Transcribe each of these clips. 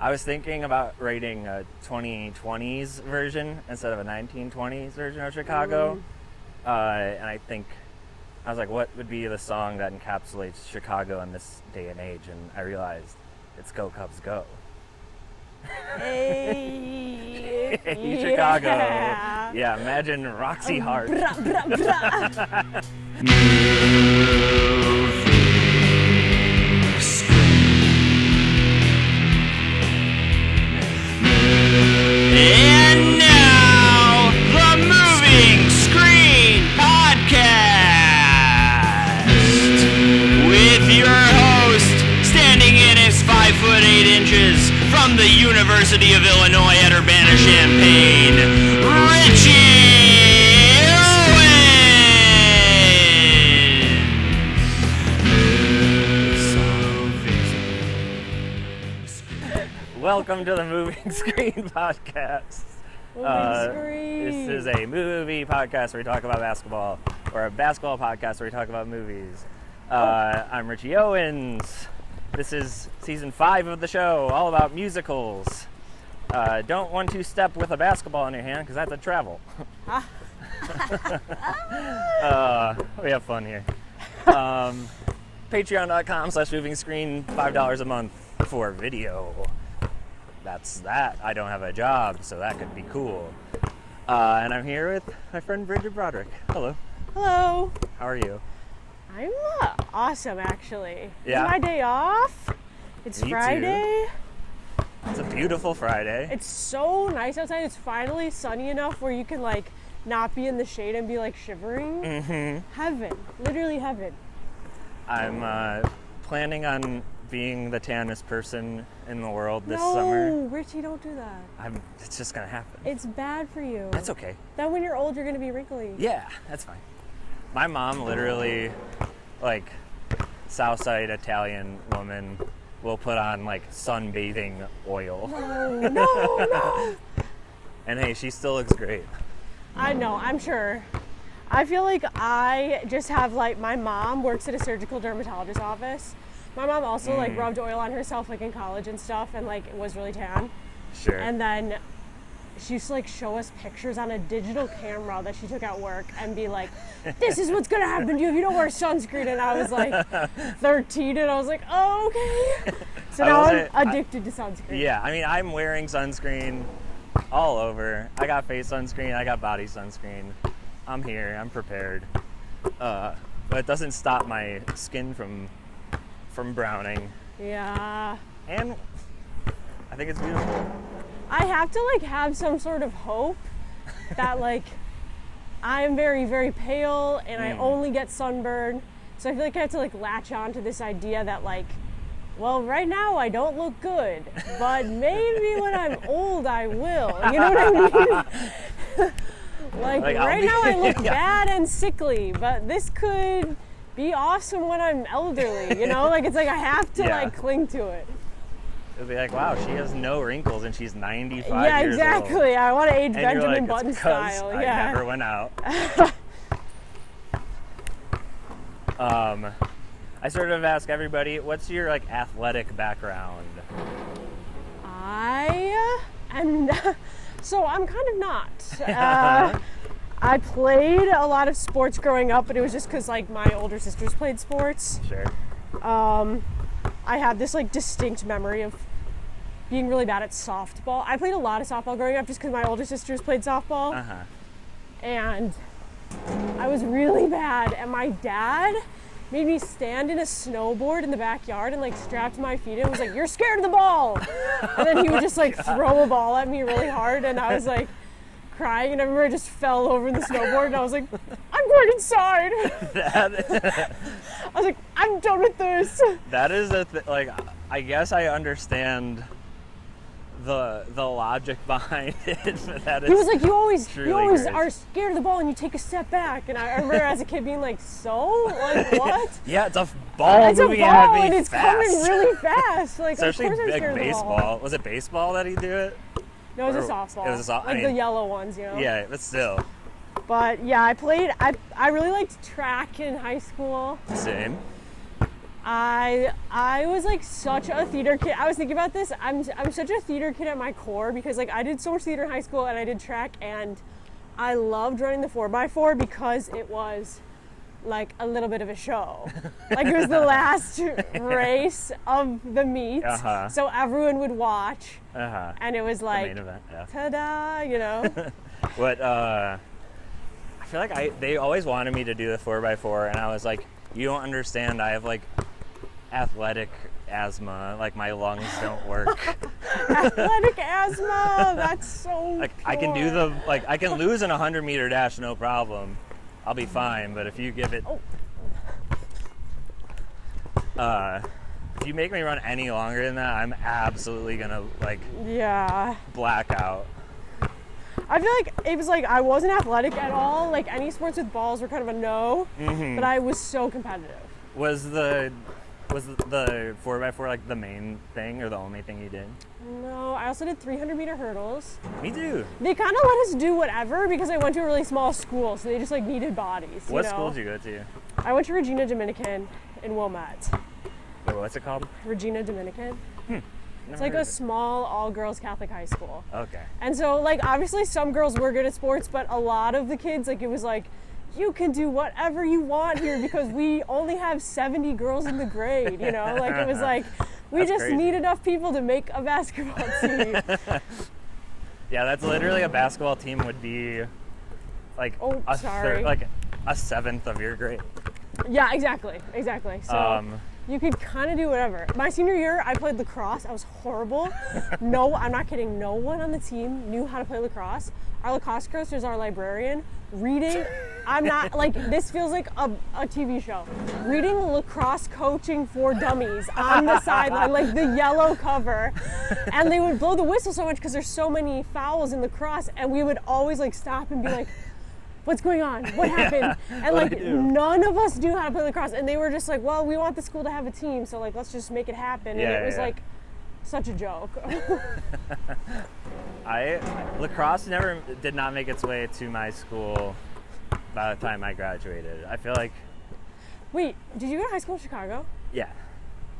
I was thinking about writing a 2020s version instead of a 1920s version of Chicago. And I was like, what would be the song that encapsulates Chicago in this day and age? And I realized it's Go Cubs Go. Hey, Hey, Chicago. Yeah, imagine Roxy Hart. Bra, bra, bra. And now, the Moving Screen Podcast with your host, standing in at 5'8" from the University of Illinois at Urbana-Champaign, Richie Owens. Welcome to the Moving Screen Podcast. This is a movie podcast where we talk about basketball, or a basketball podcast where we talk about movies. I'm Richie Owens. This is season 5 of the show, all about musicals. Don't 1-2 step with a basketball in your hand, because that's a travel. We have fun here. Patreon.com/movingscreen, $5 a month for video. That's that. I don't have a job, so that could be cool. And I'm here with my friend Brigid Broderick. Hello. Hello. How are you? I'm awesome, actually. Yeah? It's my day off. It's Me too. Friday. It's a beautiful Friday. It's so nice outside. It's finally sunny enough where you can, like, not be in the shade and be, like, shivering. Mm-hmm. Heaven. Literally heaven. I'm planning on being the tannest person in the world this summer. No, Richie, don't do that. It's just gonna happen. It's bad for you. That's okay. Then when you're old, you're gonna be wrinkly. Yeah, that's fine. My mom literally, like, Southside Italian woman will put on, like, sunbathing oil. No. And hey, she still looks great. I know, I'm sure. I feel like I just have, like, my mom works at a surgical dermatologist office. My mom also, like, rubbed oil on herself, like, in college and stuff, and, like, was really tan. Sure. And then she used to, like, show us pictures on a digital camera that she took at work and be like, this is what's gonna happen to you if you don't wear sunscreen. And I was, like, 13, and I was like, oh, okay. So now I'm addicted to sunscreen. Yeah, I mean, I'm wearing sunscreen all over. I got face sunscreen, I got body sunscreen. I'm here, I'm prepared. But it doesn't stop my skin from browning. Yeah. And I think it's beautiful. I have to, like, have some sort of hope that, like, I'm very, very pale and I only get sunburn. So I feel like I have to, like, latch on to this idea that, like, well, right now I don't look good, but maybe when I'm old I will. You know what I mean? like right now I look bad and sickly, but this could be awesome when I'm elderly, you know? Like, it's like I have to, like, cling to it. It'll be like, wow, she has no wrinkles and she's 95 years old. Yeah, exactly. I want to age And Benjamin you're like, Button it's 'cause style. I Yeah. never went out. I sort of ask everybody, what's your, like, athletic background? So I'm kind of not. I played a lot of sports growing up, but it was just because, like, my older sisters played sports. Sure. I have this, like, distinct memory of being really bad at softball. I played a lot of softball growing up just because my older sisters played softball. And I was really bad, and my dad made me stand in a snowboard in the backyard and, like, strapped my feet in and was like, you're scared of the ball. And then he would just, like, throw a ball at me really hard, and I was, like, crying, and everywhere just fell over the snowboard, and I was like, I'm going inside. I was like, I'm done with this. That is like, I guess I understand the logic behind it. That is, he was like, you always crazy. are scared of the ball and you take a step back. And I remember as a kid being like, so? Like, what? Yeah, it's a ball It's a moving ball at me and it's fast. coming really fast. Like, Especially of course I'm big scared of the baseball. ball. Was it baseball that he do it? No, it was a softball. It was a softball. Like, the yellow ones, you know? Yeah, but still. But yeah, I really liked track in high school. Same. I was like such a theater kid. I was thinking about this. I'm such a theater kid at my core because like I did so much theater in high school and I did track, and I loved running the 4x4 because it was like a little bit of a show. Like it was the last race of the meet, so everyone would watch, and it was like the main event, ta-da, you know. What I feel like they always wanted me to do the 4x4, and I was like, you don't understand. I have like athletic asthma. Like my lungs don't work. Athletic asthma. That's so. Like I can do I can lose in a 100-meter dash, no problem. I'll be fine. But if you give it, if you make me run any longer than that, I'm absolutely gonna like black out. I feel like it was like I wasn't athletic at all. Like any sports with balls were kind of a no, but I was so competitive. Was the 4x4 like the main thing or the only thing you did? No, I also did 300-meter hurdles. Me too. They kind of let us do whatever because I went to a really small school, so they just like needed bodies. What school did you go to? I went to Regina Dominican in Wilmette. Wait, what's it called? Regina Dominican. It's like a small all-girls Catholic high school. Okay. And so, like, obviously some girls were good at sports, but a lot of the kids, like, it was like, you can do whatever you want here because we only have 70 girls in the grade, you know? Like, it was like, we That's just crazy. need enough people to make a basketball team. Yeah, that's literally a basketball team would be like like a seventh of your grade. Yeah, exactly. So you could kind of do whatever. My senior year, I played lacrosse. I was horrible. No, I'm not kidding. No one on the team knew how to play lacrosse. Our lacrosse coach is our librarian. Reading, I'm not, like, this feels like a TV show. Reading lacrosse coaching for dummies on the sideline, like the yellow cover. And they would blow the whistle so much because there's so many fouls in lacrosse. And we would always, like, stop and be like, what's going on? What happened? And like none of us knew how to play lacrosse, and they were just like, well, we want the school to have a team, so like let's just make it happen. And it was like such a joke. Lacrosse did not make its way to my school by the time I graduated. I feel like. Wait, did you go to high school in Chicago? Yeah,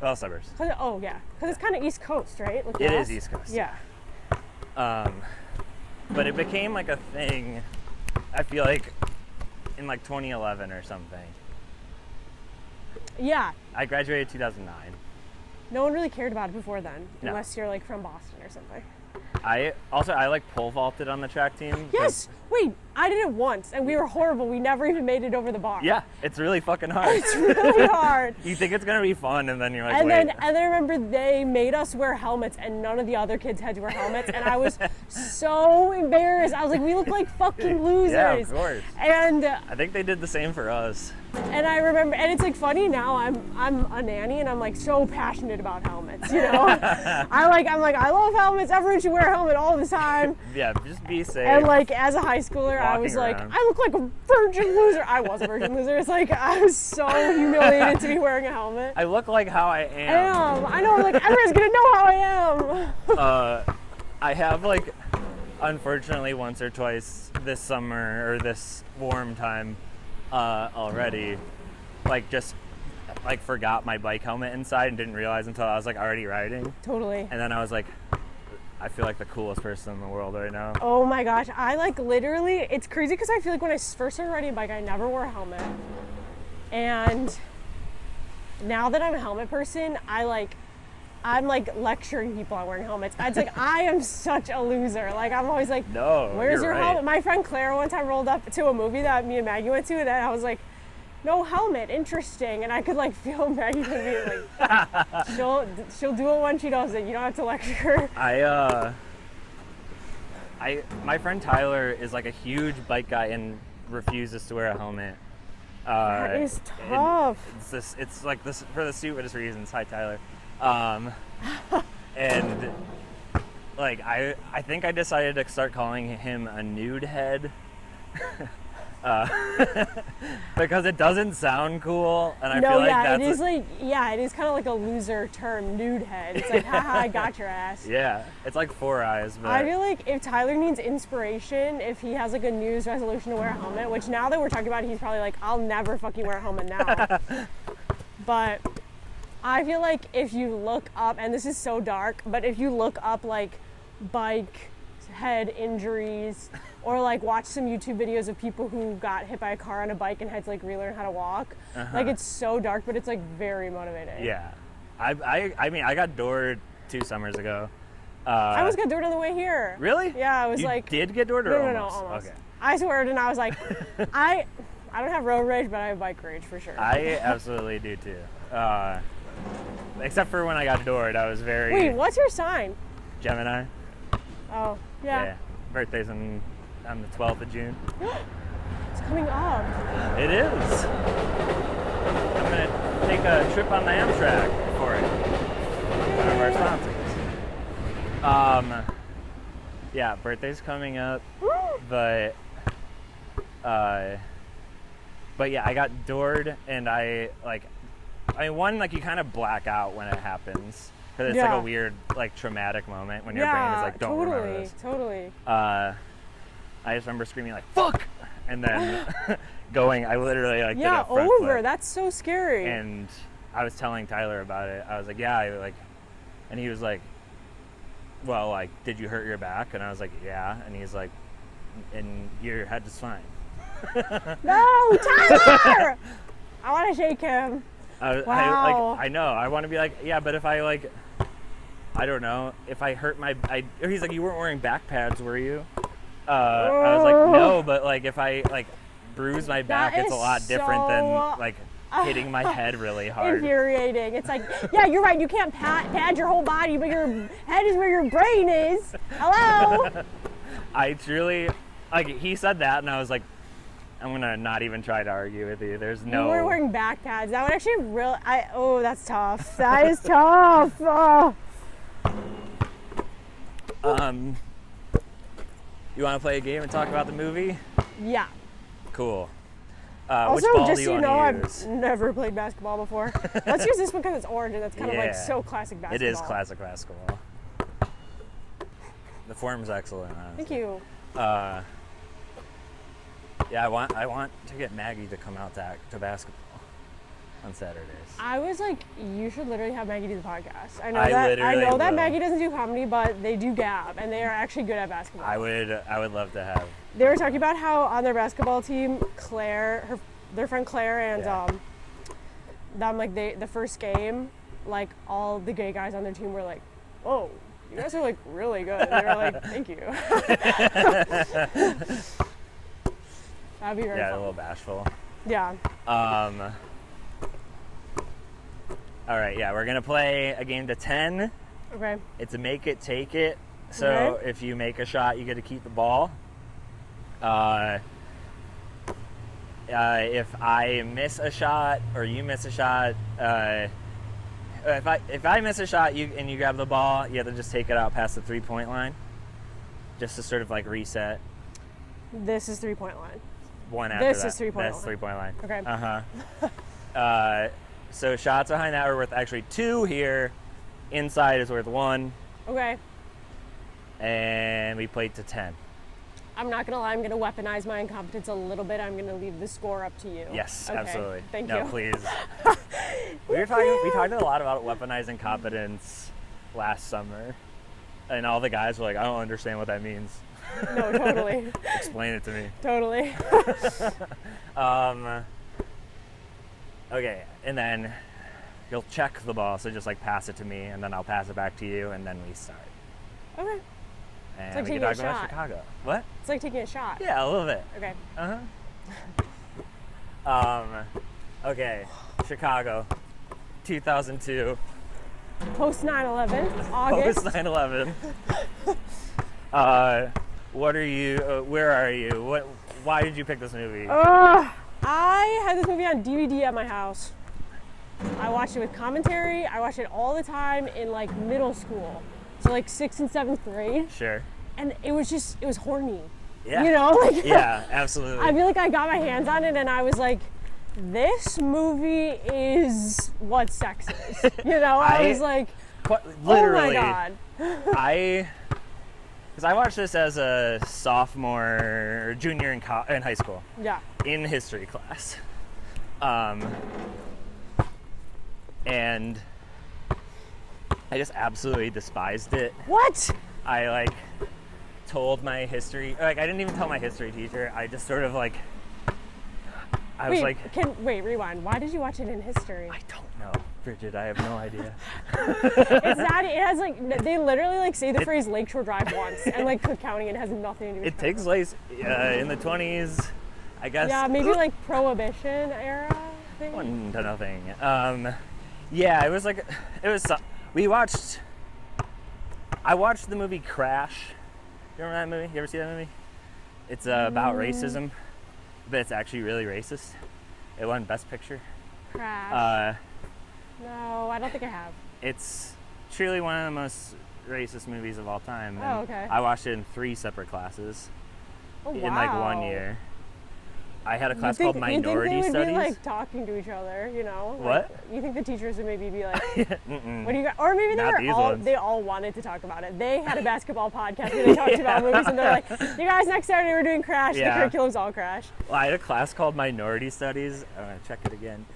well, suburbs. Oh yeah, because it's kind of East Coast, right? Lacrosse? It is East Coast. Yeah. But it became like a thing. I feel like in like 2011 or something. Yeah. I graduated 2009. No one really cared about it before then, No. unless you're like from Boston or something. I like pole vaulted on the track team. Yes. Wait, I did it once, and we were horrible. We never even made it over the bar. Yeah, it's really fucking hard. It's really hard. You think it's gonna be fun, and then you're like, And wait. then I remember they made us wear helmets, and none of the other kids had to wear helmets, and I was so embarrassed. I was like, we look like fucking losers. Yeah, of course. And I think they did the same for us. And I remember, and it's like funny now. I'm a nanny, and I'm like so passionate about helmets. You know, I'm like I love helmets. Everyone should wear a helmet all the time. Yeah, just be safe. And like as a high schooler, I Walking was like, around. I look like a virgin loser. I was a virgin loser. It's like I was so humiliated to be wearing a helmet. I look like how I am. I know. Like everyone's gonna know how I am. I have like, unfortunately, once or twice this summer or this warm time already, like just like forgot my bike helmet inside and didn't realize until I was like already riding. Totally. And then I was like, I feel like the coolest person in the world right now. Oh my gosh, I like literally, it's crazy because I feel like when I first started riding a bike, I never wore a helmet. And now that I'm a helmet person, I'm like lecturing people on wearing helmets. It's like, I am such a loser. Like, I'm always like, No, where's you're your right. helmet? My friend Claire one time rolled up to a movie that me and Maggie went to, and I was like, no helmet, interesting. And I could like feel Maggie being like, she'll do it when she does it. You don't have to lecture her. My friend Tyler is like a huge bike guy and refuses to wear a helmet. That is tough. It's like this for the stupidest reasons. Hi, Tyler. And like I think I decided to start calling him a nude head. Because it doesn't sound cool, and I feel like that's it is kind of like a loser term, nude head. It's like, haha, I got your ass. Yeah, it's like 4 eyes. But I feel like if Tyler needs inspiration, if he has like a New Year's resolution to wear a helmet, which now that we're talking about it, he's probably like, I'll never fucking wear a helmet now. But I feel like if you look up, and this is so dark, but if you look up like bike head injuries or like watch some YouTube videos of people who got hit by a car on a bike and had to like relearn how to walk, like it's so dark, but it's like very motivating. Yeah. I mean, I got doored 2 summers ago. I almost got doored on the way here. Really? Yeah, I was you like... did get doored or no, almost? almost. Okay. I sweared and I was like, I don't have road rage, but I have bike rage for sure. I absolutely do too. Except for when I got doored, I was very... Wait, what's your sign? Gemini. Oh, yeah. Birthday's on the 12th of June. It's coming up. It is. I'm going to take a trip on the Amtrak for it. One of our sponsors. Yeah, birthday's coming up, but yeah, I got doored and one, like you kind of black out when it happens. Because it's like a weird, like traumatic moment when your brain is like, don't remember this. Totally. I just remember screaming like, fuck! And then I literally like did a front over. flip. That's so scary. And I was telling Tyler about it. I was like, and he was like, well, like, did you hurt your back? And I was like, yeah. And he's like, and your head is fine. No, Tyler! I want to shake him. Wow. I know. I want to be like, yeah, but if I like, I don't know, if I hurt he's like, you weren't wearing back pads, were you? I was like, no, but like if I like bruise my back, it's a lot different than like hitting my head really hard. Infuriating. It's like, yeah, you're right. You can't pad your whole body, but your head is where your brain is. Hello. I truly, like, he said that, and I was like, I'm gonna not even try to argue with you. There's no. You were wearing back pads. That would actually really. Oh, that's tough. That is tough. Oh. You want to play a game and talk about the movie? Yeah. Cool. Also, which ball just do so you you know, want to I've use? never played basketball before. Let's use this one because it's orange and that's kind of like so classic basketball. It is classic basketball. The form's excellent. Honestly. Thank you. Yeah, I want to get Maggie to come out to basketball on Saturdays. I was like, you should literally have Maggie do the podcast. I I know that Maggie doesn't do comedy, but they do gab, and they are actually good at basketball. I would love to have. They were talking about how on their basketball team, Claire, their friend Claire, and them like the first game, like all the gay guys on their team were like, "Whoa, you guys are like really good." And they were like, "Thank you." That'd be very fun. A little bashful. Yeah. All right, yeah, we're gonna play a game to 10. Okay. It's a make it, take it. So if you make a shot, you get to keep the ball. If I miss a shot or you miss a shot, if I miss a shot and you grab the ball, you have to just take it out past the 3-point line, just to sort of like reset. This is 3-point line. One after this that. Is 3-point line. That's 3-point line. Okay. So shots behind that are worth actually 2 here. Inside is worth 1. Okay. And we played to 10. I'm not gonna lie, I'm gonna weaponize my incompetence a little bit. I'm gonna leave the score up to you. Yes, okay. absolutely. Thank you. No, please. We talked a lot about weaponizing competence last summer. And all the guys were like, I don't understand what that means. No, totally. Explain it to me. Totally. Okay, and then you'll check the ball, so just like pass it to me, and then I'll pass it back to you, and then we start. Okay. And like we taking can a talk about shot. Chicago. What? It's like taking a shot. Yeah, a little bit. Okay. Okay, Chicago, 2002. Post 9/11, August. Post 9/11. What are you? Where are you? Why did you pick this movie? I had this movie on DVD at my house. I watched it with commentary. I watched it all the time in like middle school, so like 6th and 7th grade. Sure. And it was horny. Yeah. You know, like. Yeah, absolutely. I feel like I got my hands on it, and I was like, this movie is what sex is. You know, I was like, literally, oh my God. Because I watched this as a sophomore or junior in high school. Yeah. In history class. and I just absolutely despised it. What? I like told my history, like I didn't even tell my history teacher. I just sort of like, I was like, wait, rewind. Why did you watch it in history? I don't know, Brigid. I have no idea. It has like, they literally like say the phrase Lakeshore Drive once and like Cook County, and it has nothing to do with It takes place in the 20s, I guess. Yeah, maybe like Prohibition era thing. 1 to nothing. Yeah, it was like, I watched the movie Crash. You remember that movie? You ever see that movie? It's about racism, but it's actually really racist. It won Best Picture. Crash. No, I don't think I have. It's truly one of the most racist movies of all time. Oh, okay. I watched it in 3 separate classes In like 1 year. I had a class called Minority you think they would Studies. be like talking to each other, you know? What? Like, you think the teachers would maybe be like, Mm-mm. what do you got? Or maybe they all wanted to talk about it. They had a basketball podcast where they talked about movies, and they're like, you guys, next Saturday we're doing Crash. Yeah. The curriculum's all Crash. Well, I had a class called Minority Studies. I'm gonna check it again.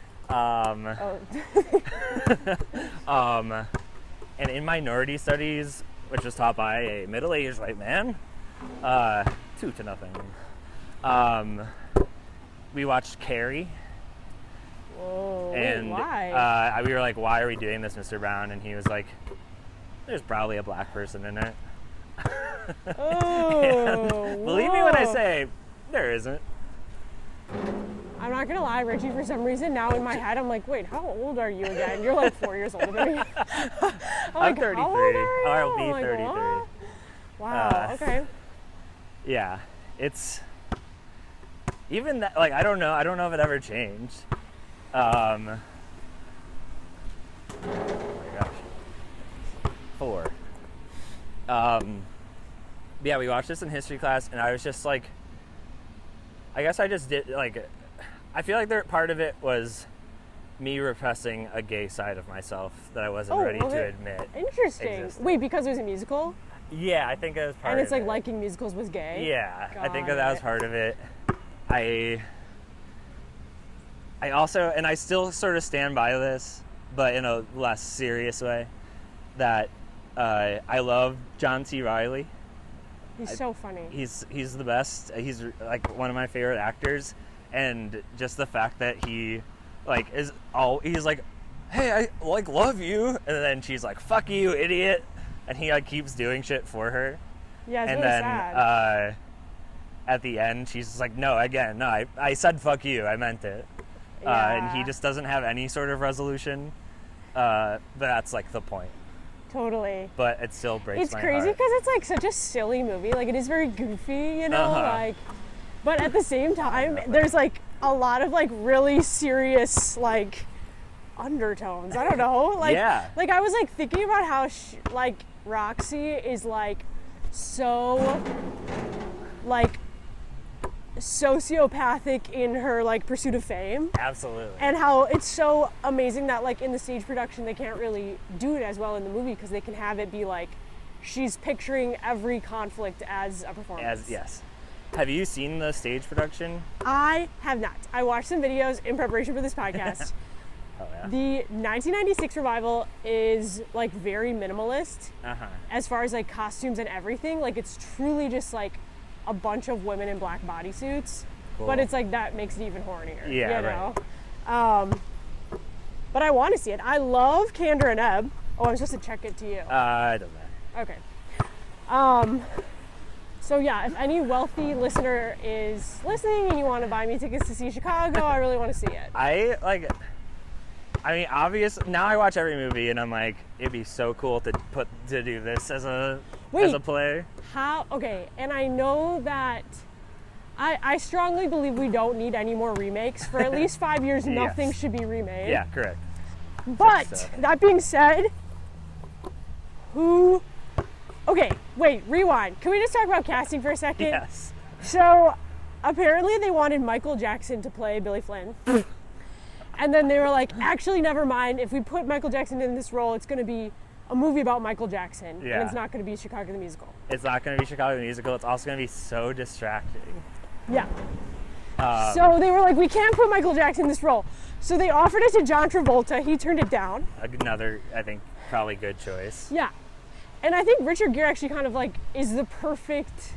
And in Minority Studies, which was taught by a middle-aged white man, 2 to nothing. We watched Carrie. Whoa, And wait, why? we were like, why are we doing this, Mr. Brown? And he was like, there's probably a black person in it. Oh, Believe me when I say there isn't. I'm not gonna lie, Richie, for some reason now in my head I'm like, wait, how old are you again? You're like 4 years older than me. I'm 33. How old are you? I'll be I'm like, 33. what? Wow, okay. Yeah, it's even that. Like, I don't know if it ever changed. Oh my gosh. 4. Yeah, we watched this in history class, and I was just like, I guess I just did like. I feel like part of it was me repressing a gay side of myself that I wasn't ready to admit. Interesting. existed. Wait, because it was a musical? Yeah, I think it was part of it. And it's like liking musicals was gay? Yeah, I think that was it. part of it. I also, and I still sort of stand by this, but in a less serious way, that I love John C. Reilly. He's so funny. He's the best. He's like one of my favorite actors, and just the fact that he like he's like, hey, I like love you, and then she's like, fuck you, idiot, and he like keeps doing shit for her. Yeah, it's and really then sad. at the end she's just like, no, I said fuck you, I meant it. And he just doesn't have any sort of resolution, but that's like the point. Totally. But it still breaks my heart. It's crazy because it's like such a silly movie. Like, it is very goofy, you know? Like, but at the same time, there's like a lot of like really serious like undertones. I don't know. Like, yeah. Like, I was like thinking about how like Roxy is like so like sociopathic in her like pursuit of fame. Absolutely. And how it's so amazing that like in the stage production they can't really do it as well in the movie because they can have it be like she's picturing every conflict as a performance. Yes. Have you seen the stage production? I have not. I watched some videos in preparation for this podcast. Oh yeah. The 1996 revival is like very minimalist as far as like costumes and everything. Like, it's truly just like a bunch of women in black bodysuits, but it's like that makes it even hornier. Yeah, you know? But I want to see it. I love Candor and Ebb. Oh, I'm supposed to check it to you. I don't know. Okay. So yeah, if any wealthy listener is listening and you want to buy me tickets to see Chicago, I really want to see it. I mean, obvious. Now I watch every movie and I'm like, it'd be so cool to do this as a play. How? Okay, and I know that I strongly believe we don't need any more remakes for at least 5 years. Yes. Nothing should be remade. Yeah, correct. But that being said, okay, wait, rewind. Can we just talk about casting for a second? Yes. So apparently they wanted Michael Jackson to play Billy Flynn. And then they were like, actually, never mind. If we put Michael Jackson in this role, it's going to be a movie about Michael Jackson. Yeah. And it's not going to be Chicago the Musical. It's not going to be Chicago the Musical. It's also going to be so distracting. Yeah. So they were like, we can't put Michael Jackson in this role. So they offered it to John Travolta. He turned it down. Another, I think, probably good choice. Yeah. And I think Richard Gere actually kind of like is the perfect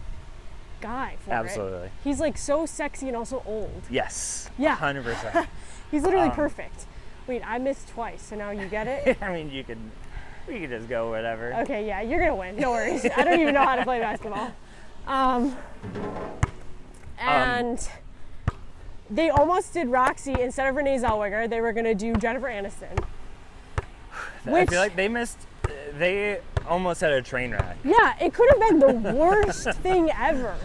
guy for it. Absolutely. He's like so sexy and also old. Yes. Yeah. 100%. He's literally perfect. Wait, I missed twice, so now you get it? I mean, we could just go whatever. Okay, yeah, you're gonna win. No worries. I don't even know how to play basketball. And they almost did Roxy instead of Renee Zellweger. They were gonna do Jennifer Aniston. I feel like they almost had a train wreck. Yeah, it could have been the worst thing ever.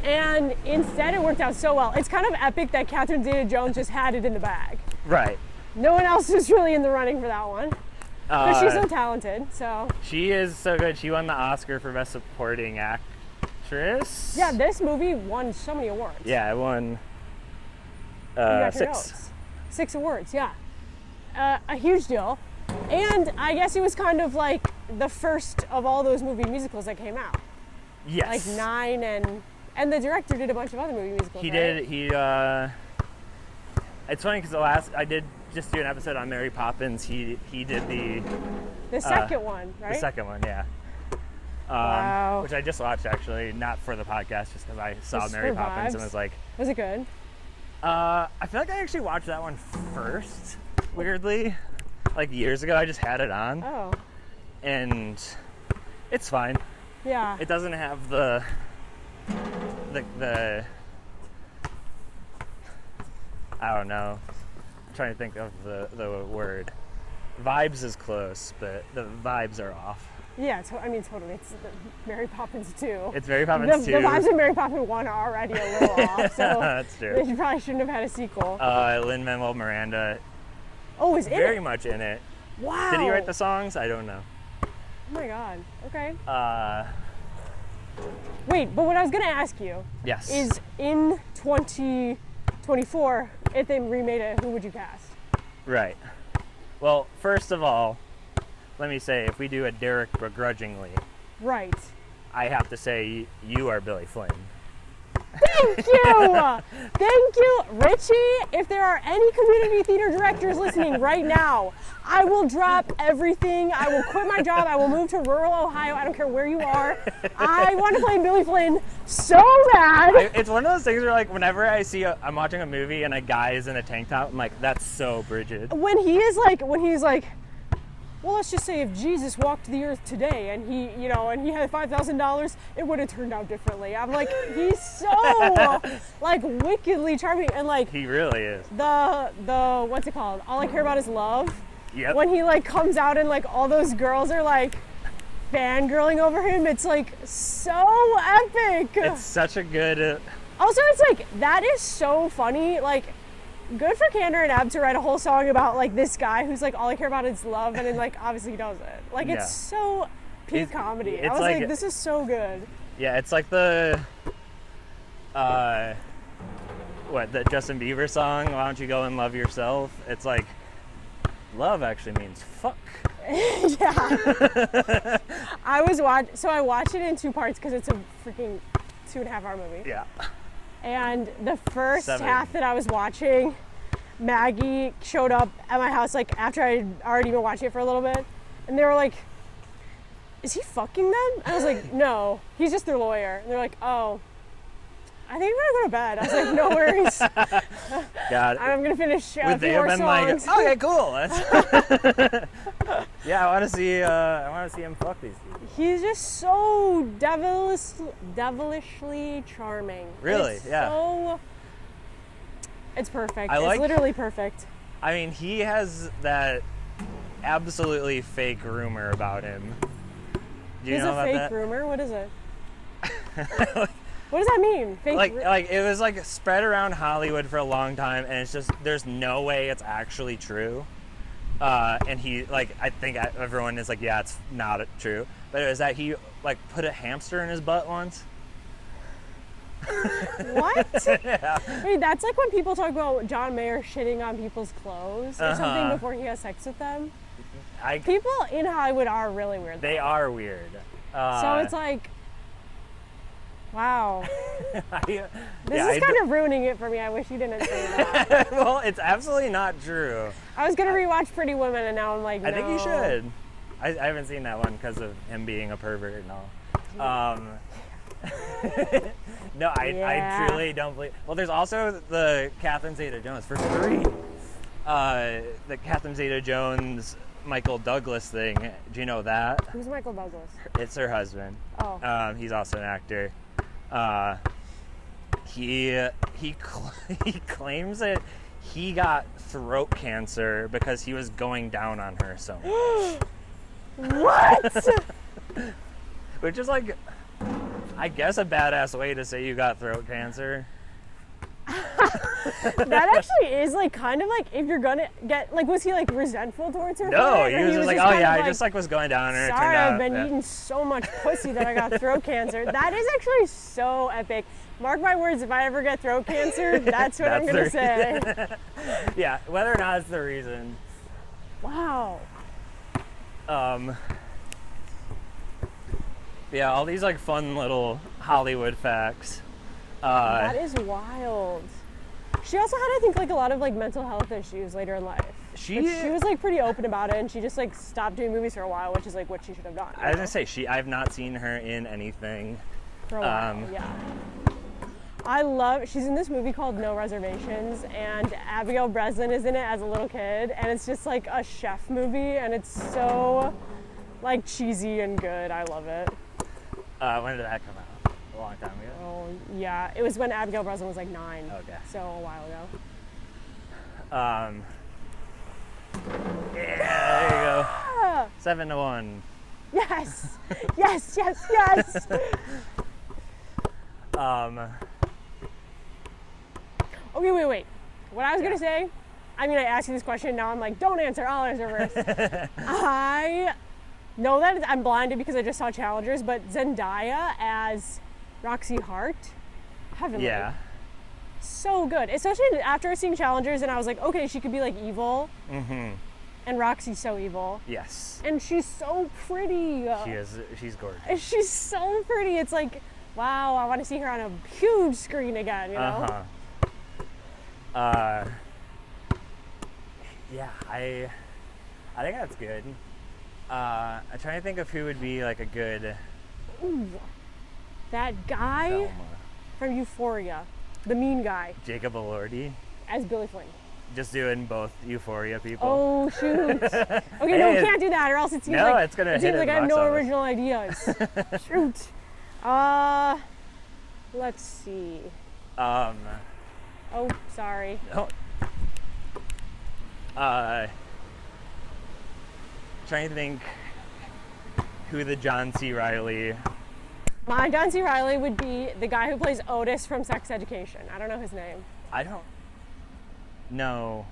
And instead it worked out so well. It's kind of epic that Catherine Zeta-Jones just had it in the bag. Right. No one else was really in the running for that one. But she's so talented, so. She is so good. She won the Oscar for Best Supporting Actress. Yeah, this movie won so many awards. Yeah, it won You got your 6. notes. 6 awards, yeah. A huge deal. And I guess it was kind of like the first of all those movie musicals that came out. Yes. Like 9 and the director did a bunch of other movie musicals. He right? did. It's funny because I did just do an episode on Mary Poppins. He did the second one, right? The second one, yeah. Wow. Which I just watched actually, not for the podcast, just because I saw Just Mary for Poppins vibes. and was like. Was it good? I feel like I actually watched that one first. Weirdly, like years ago, I just had it on, Oh. and it's fine. Yeah. It doesn't have the I don't know. I'm trying to think of the word. Vibes is close, but the vibes are off. Yeah, I mean, totally. It's Mary Poppins 2. It's Mary Poppins 2. The vibes of Mary Poppins 1 are already a little off, so that's true. they probably shouldn't have had a sequel. Lin-Manuel Miranda. Oh, is it? Very much in it. Wow. Did he write the songs? I don't know. Oh my god. Okay. Wait, but what I was gonna ask you yes. is in 2024, if they remade it, who would you cast? Right. Well, first of all, let me say, if we do a Derek begrudgingly, Right. I have to say you are Billy Flynn. Thank you! Thank you, Richie. If there are any community theater directors listening right now, I will drop everything. I will quit my job. I will move to rural Ohio. I don't care where you are. I want to play Billy Flynn so bad. It's one of those things where, like, whenever I'm watching a movie and a guy is in a tank top, I'm like, that's so Brigid. When he's like, well, let's just say if Jesus walked the earth today and he had $5,000, it would have turned out differently. I'm like, he's so like wickedly charming, and like He really is. the what's it called? All I Care About Is Love. Yep. When he like comes out and like all those girls are like fangirling over him, it's like so epic. It's such a good. Also, it's like that is so funny. Like, good for Candor and Ebb to write a whole song about like this guy who's like all I care about is love, and then like obviously he does it. Like Yeah. it's so peak comedy. I it's was like- like, this is so good. Yeah, it's like the Justin Bieber song, Why Don't You Go and Love Yourself? It's like, love actually means fuck. Yeah. I watched it in 2 parts because it's a freaking 2.5-hour movie. Yeah. And the first 7. half that I was watching, Maggie showed up at my house like after I'd already been watching it for a little bit, and they were like, is he fucking them? And I was like, no, he's just their lawyer. And they're like, oh, I think I'm gonna go to bed. I was like, no worries. God. I'm gonna finish a Would they few have more been songs. like, okay, cool. That's yeah, I want to see him fuck these people. He's just so devilishly charming. Really? It's Yeah. It's perfect. I It's like- literally perfect. I mean, he has that absolutely fake rumor about him. Do you He's know a about fake that? rumor? What is it? What does that mean? Fake like it was like spread around Hollywood for a long time, and it's just there's no way it's actually true. And he like I think everyone is like, yeah, it's not true. But it was that he like put a hamster in his butt once. What? Yeah. Wait, that's like when people talk about John Mayer shitting on people's clothes or something before he has sex with them. People in Hollywood are really weird. They are weird. So it's like, Wow. This is kind of ruining it for me. I wish you didn't say that. Well, it's absolutely not true. I was going to rewatch Pretty Women, and now I'm like, no. I think you should. I haven't seen that one because of him being a pervert and all. No, I truly don't believe. Well, there's also the Catherine Zeta-Jones for free. The Catherine Zeta-Jones, Michael Douglas thing. Do you know that? Who's Michael Douglas? It's her husband. Oh. He's also an actor. He claims that he got throat cancer because he was going down on her so much. What? Which is like, I guess, a badass way to say you got throat cancer. That actually is like kind of like if you're gonna get like, was he like resentful towards her? No, he was just like, oh yeah, I like, just like was going down on her. Sorry, I've been eating so much pussy that I got throat cancer. That is actually so epic. Mark my words, if I ever get throat cancer, that's what I'm gonna say. Yeah, whether or not it's the reason. Wow. Yeah, all these like fun little Hollywood facts. That is wild. She also had, I think, like a lot of like mental health issues later in life. She was like pretty open about it, and she just like stopped doing movies for a while, which is like what she should have done. I was gonna say I've not seen her in anything. For a while, yeah. She's in this movie called No Reservations, and Abigail Breslin is in it as a little kid, and it's just like a chef movie, and it's so like cheesy and good. I love it. When did that come out? A long time ago? Oh, yeah. It was when Abigail Breslin was like 9. Okay. So a while ago. Yeah, there you go. 7-1. Yes! Yes, yes, yes! Okay, wait. What I was gonna say, I mean, I asked you this question, now I'm like, don't answer, I'll answer first. I know that I'm blinded because I just saw Challengers, but Zendaya as Roxy Hart, heavenly. Yeah. So good, especially after seeing Challengers, and I was like, okay, she could be like evil. Mm-hmm. And Roxy's so evil. Yes. And she's so pretty. She's gorgeous. And she's so pretty. It's like, wow, I want to see her on a huge screen again, you know? Yeah, I think that's good. I'm trying to think of who would be like a good... Ooh, that guy Selma. from Euphoria, the mean guy. Jacob Elordi. As Billy Flynn. Just doing both Euphoria people. Oh, shoot. Okay, no, we can't do that, or else it seems like, it's gonna hit seems like I have no office. original ideas. Shoot. Let's see. Oh, sorry. Oh. Trying to think who the John C. Reilly. My John C. Reilly would be the guy who plays Otis from Sex Education. I don't know his name. I don't know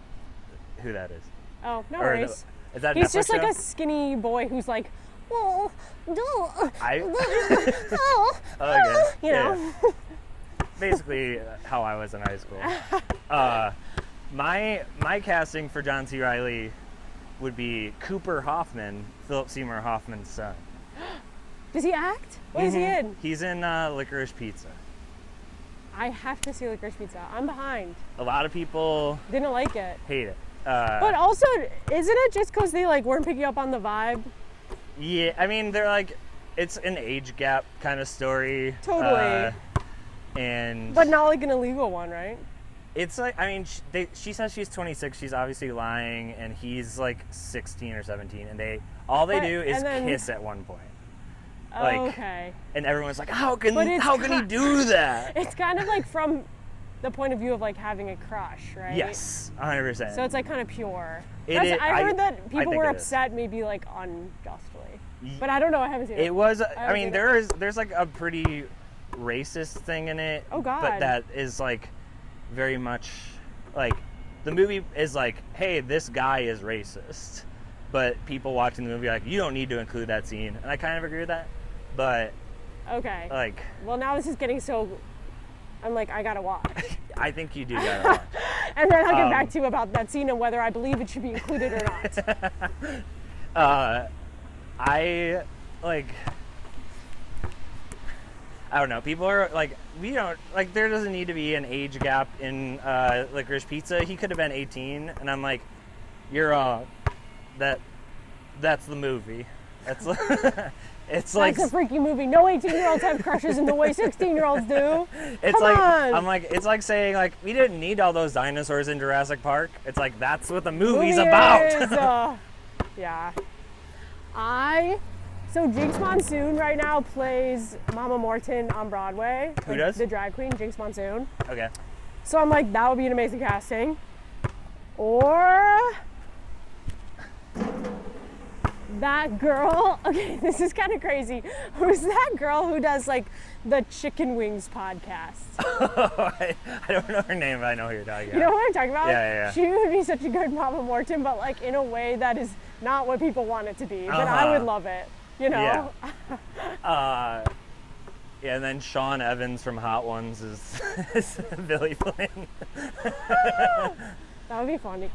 who that is. Oh, no worries. Is that He's Netflix just like show? a skinny boy who's like, oh, no. Okay. You know. Yeah. Basically how I was in high school. My casting for John C. Reilly would be Cooper Hoffman, Philip Seymour Hoffman's son. Does he act? What is he in? He's in Licorice Pizza. I have to see Licorice Pizza. I'm behind. A lot of people Didn't like it. hate it. But also, isn't it just because they like weren't picking up on the vibe? Yeah, I mean, they're like, it's an age gap kind of story. Totally. But not like an illegal one, right? It's like, I mean, she says she's 26. She's obviously lying, and he's like 16 or 17, and they do is kiss at one point. Like, okay. And everyone's like, how can he do that? It's kind of like from the point of view of like having a crush, right? Yes, 100%. So it's like kind of pure. I heard that people were upset, maybe like unjustly, but I don't know. I haven't seen it. It was. I mean, there's like a pretty racist thing in it. Oh God. But that is like very much like the movie is like, hey, this guy is racist, but people watching the movie are like, you don't need to include that scene, and I kind of agree with that. But okay. Like, well, now this is getting so. I'm like, I gotta watch. I think you do gotta watch. And then I'll get back to you about that scene and whether I believe it should be included or I don't know. People are like, we don't like. There doesn't need to be an age gap in Licorice Pizza. He could have been 18, and I'm like, you're wrong. That's the movie. That's it's like that's a freaky movie. No 18-year-olds have crushes in the way 16-year-olds do. It's Come like on. I'm like it's like saying like we didn't need all those dinosaurs in Jurassic Park. It's like that's what the movie's about. Yeah. So Jinx Monsoon right now plays Mama Morton on Broadway. Who does? The drag queen, Jinx Monsoon. Okay. So I'm like, that would be an amazing casting. Or that girl, okay, this is kind of crazy. Who's that girl who does like the Chicken Wings podcast? I don't know her name, but I know who you're talking about. You know what I'm talking about? Yeah. She would be such a good Mama Morton, but like in a way that is not what people want it to be. But I would love it, you know? Yeah. Yeah, and then Sean Evans from Hot Ones is Billy Flynn. That would be funny.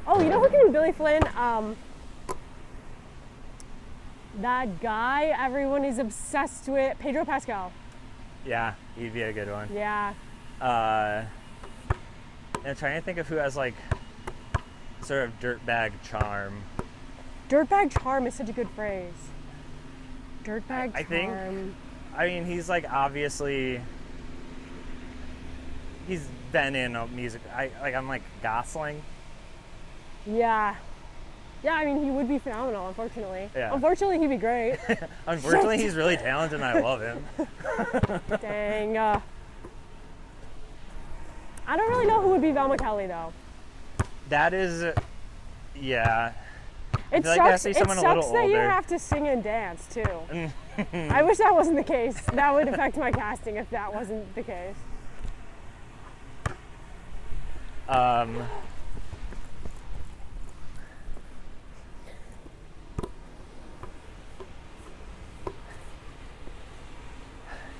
Oh, you know who can be Billy Flynn? That guy everyone is obsessed with, Pedro Pascal. Yeah, he'd be a good one. Yeah. I'm trying to think of who has like sort of dirtbag charm. Dirtbag charm is such a good phrase. Dirtbag charm. I mean, he's like obviously he's been in a music. I'm like Gosling. Yeah. Yeah, I mean, he would be phenomenal, unfortunately. Yeah. Unfortunately, he'd be great. Unfortunately, he's really talented and I love him. Dang. I don't really know who would be Velma Kelly, though. That is, yeah. It sucks that you have to sing and dance, too. I wish that wasn't the case. That would affect my casting if that wasn't the case.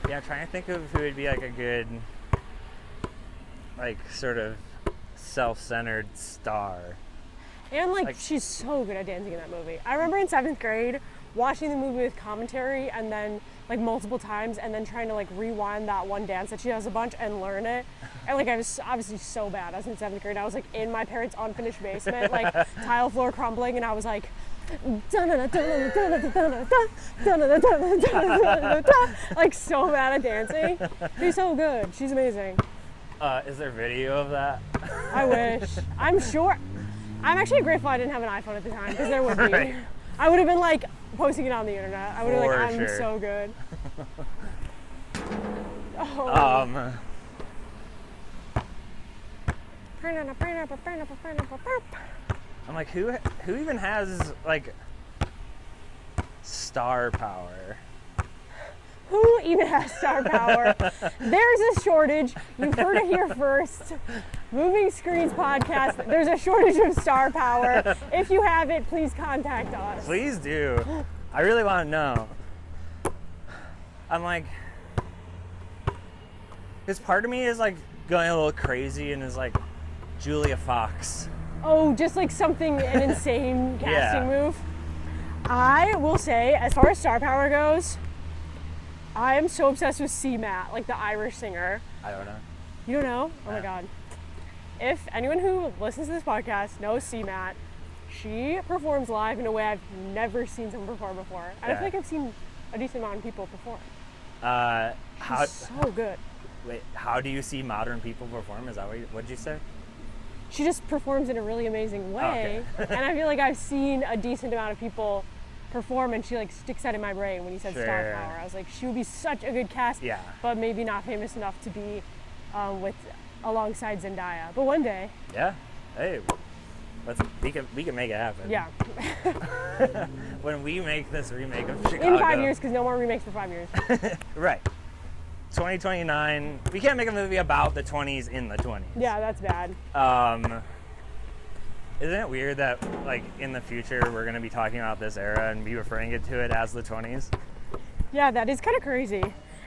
Yeah, I'm trying to think of who would be like a good, like sort of self-centered star. And like she's so good at dancing in that movie. I remember in 7th grade watching the movie with commentary and then like multiple times and then trying to like rewind that one dance that she does a bunch and learn it. And like I was obviously so bad. I was in 7th grade. I was like in my parents' unfinished basement, like tile floor crumbling, and I was like like so bad at dancing. She's so good. She's amazing. Is there video of that? I wish. I'm sure. I'm actually grateful I didn't have an iPhone at the time because there would be. Right. I would have been like posting it on the internet. I would have been like, I'm sure. so good. Oh. I'm like, who even has like star power? Who even has star power? There's a shortage. You've heard it here first. Moving Screens Podcast. There's a shortage of star power. If you have it, please contact us. Please do. I really want to know. I'm like, because part of me is like going a little crazy and is like Julia Fox. Oh, just like an insane casting move. I will say, as far as star power goes, I am so obsessed with C-Matt, like the Irish singer. I don't know. You don't know? Oh my God. If anyone who listens to this podcast knows C-Matt, she performs live in a way I've never seen someone perform before. And I feel like I've seen a decent amount of people perform. She's so good. Wait, how do you see modern people perform? Is that what'd you say? She just performs in a really amazing way. Oh, okay. And I feel like I've seen a decent amount of people perform, and she like sticks that in my brain when you said star power. I was like, she would be such a good cast, but maybe not famous enough to be alongside Zendaya. But one day. Yeah. Hey, we can make it happen. Yeah. When we make this remake of Chicago. In 5 years, because no more remakes for 5 years. Right. 2029. We can't make a movie about the 20s in the 20s. Yeah, that's bad. Isn't it weird that, like, in the future we're going to be talking about this era and be referring to it as the 20s? Yeah, that is kind of crazy.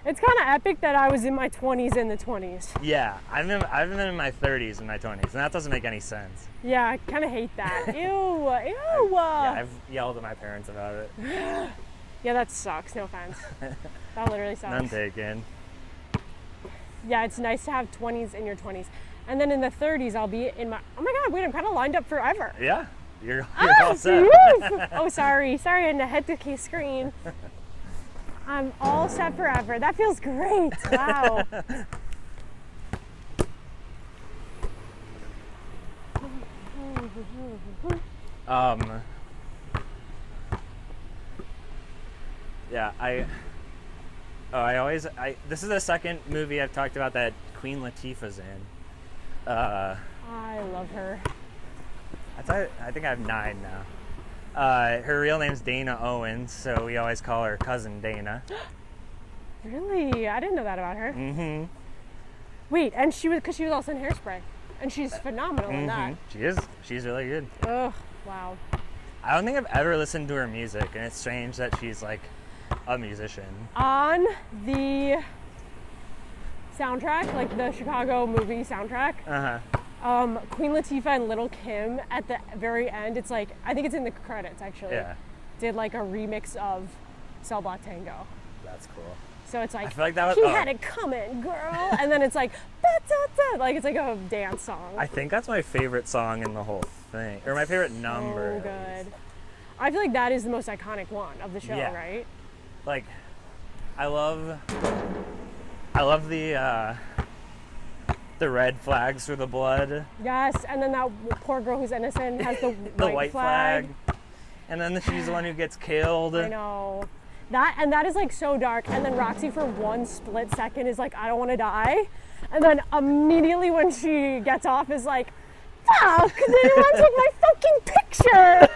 It's kind of epic that I was in my 20s in the 20s. Yeah, I've been in my 30s in my 20s, and that doesn't make any sense. Yeah, I kind of hate that. Ew, ew. Yeah, I've yelled at my parents about it. Yeah, that sucks. No offense. That literally sucks. None taken. Yeah, it's nice to have 20s in your 20s. And then in the 30s, I'll be in my... Oh my God, wait, I'm kind of lined up forever. Yeah, you're all set. Oh, sorry. Sorry, I had to hit the key screen. I'm all set forever. That feels great. Wow. Yeah, this is the second movie I've talked about that Queen Latifah's in. I love her. I think I have 9 now. Her real name's Dana Owens, so we always call her Cousin Dana. Really? I didn't know that about her. Mm-hmm. Wait, and she was also in Hairspray, and she's phenomenal in that. She is. She's really good. Oh, wow. I don't think I've ever listened to her music, and it's strange that she's like a musician. On the soundtrack, like the Chicago movie soundtrack, Queen Latifah and Lil' Kim at the very end, it's like, I think it's in the credits actually, did like a remix of Cell Block Tango. That's cool. So it's like, I feel like that was, she had it coming, girl. And then it's like, da-da-da, like it's like a dance song. I think that's my favorite song in the whole thing, or my favorite number. So good. I feel like that is the most iconic one of the show, right? Like, I love the red flags for the blood. Yes, and then that poor girl who's innocent has the white flag. And then she's the one who gets killed. I know. That is like so dark. And then Roxy for one split second is like, I don't want to die. And then immediately when she gets off is like, fuck, they didn't want to take my fucking picture.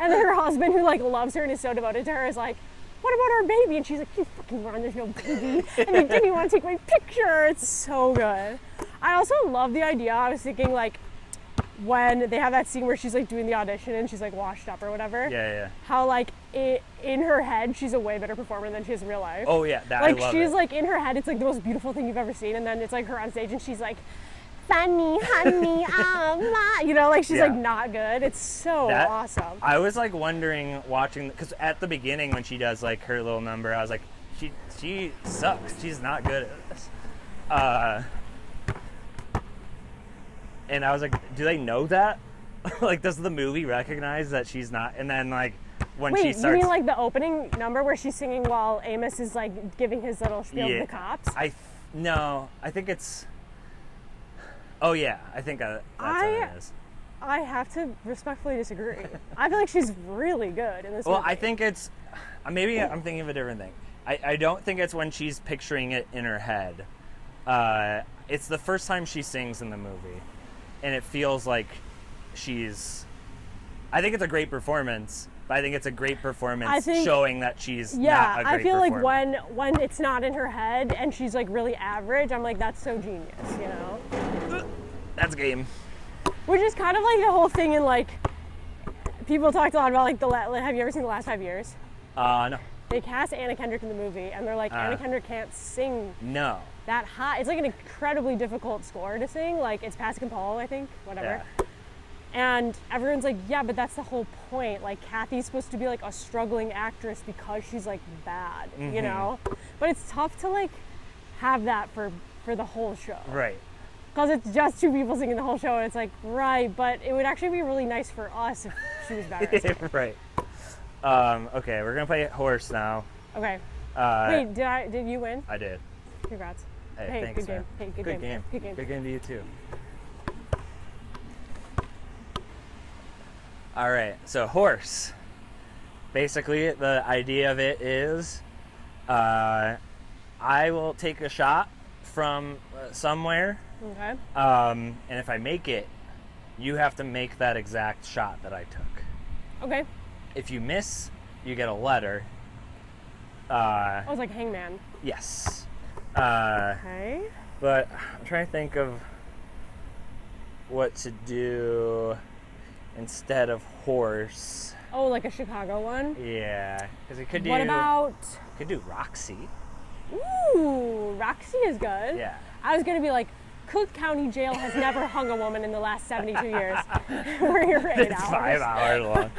And then her husband, who like loves her and is so devoted to her, is like, what about our baby? And she's like, you fucking run, there's no baby. And they didn't even want to take my picture. It's so good. I also love the idea. I was thinking like, when they have that scene where she's like doing the audition and she's like washed up or whatever. Yeah. How like in her head she's a way better performer than she is in real life. Oh yeah, that like I love she's it. Like in her head it's like the most beautiful thing you've ever seen, and then it's like her on stage and she's like, funny, honey, you know, like she's like not good. It's so awesome. I was like wondering watching, because at the beginning when she does like her little number, I was like, she sucks. She's not good at this. And I was like, do they know that? Like, does the movie recognize that she's not? And then like when she starts, you mean like the opening number where she's singing while Amos is like giving his little spiel to the cops? No, I think it's. Oh yeah, I think that's what it is. I have to respectfully disagree. I feel like she's really good in this movie. Well, I think it's, maybe I'm thinking of a different thing. I don't think it's when she's picturing it in her head. It's the first time she sings in the movie, and it feels like I think it's a great performance, but I think it's a great performance showing that she's not a great I feel performer. like when it's not in her head and she's like really average, I'm like, that's so genius, you know? That's game. Which is kind of like the whole thing in like, people talked a lot about like have you ever seen The Last 5 Years? No. They cast Anna Kendrick in the movie and they're like, Anna Kendrick can't sing that high. It's like an incredibly difficult score to sing. Like it's Pascal Paul, I think, whatever. Yeah. And everyone's like, yeah, but that's the whole point. Like Kathy's supposed to be like a struggling actress because she's like bad, you know? But it's tough to like have that for the whole show. Right. Because it's just two people singing the whole show, and it's like, right, but it would actually be really nice for us if she was better. Right. Okay, we're gonna play horse now. Okay. Wait, did you win? I did. Congrats. Hey, thanks, good man. game. Hey, Good game. Good game. Good game to you too. All right, so horse. Basically, the idea of it is, I will take a shot from somewhere. Okay. And if I make it, you have to make that exact shot that I took. Okay. If you miss, you get a letter. It's like Hangman. Yes. Okay. But I'm trying to think of what to do instead of horse. Oh, like a Chicago one? Yeah, because it could do. What about? Could do Roxy. Ooh, Roxy is good. Yeah. I was gonna be like Cook County Jail has never hung a woman in the last 72 years. We're here for 8 It's hours. 5 hours long.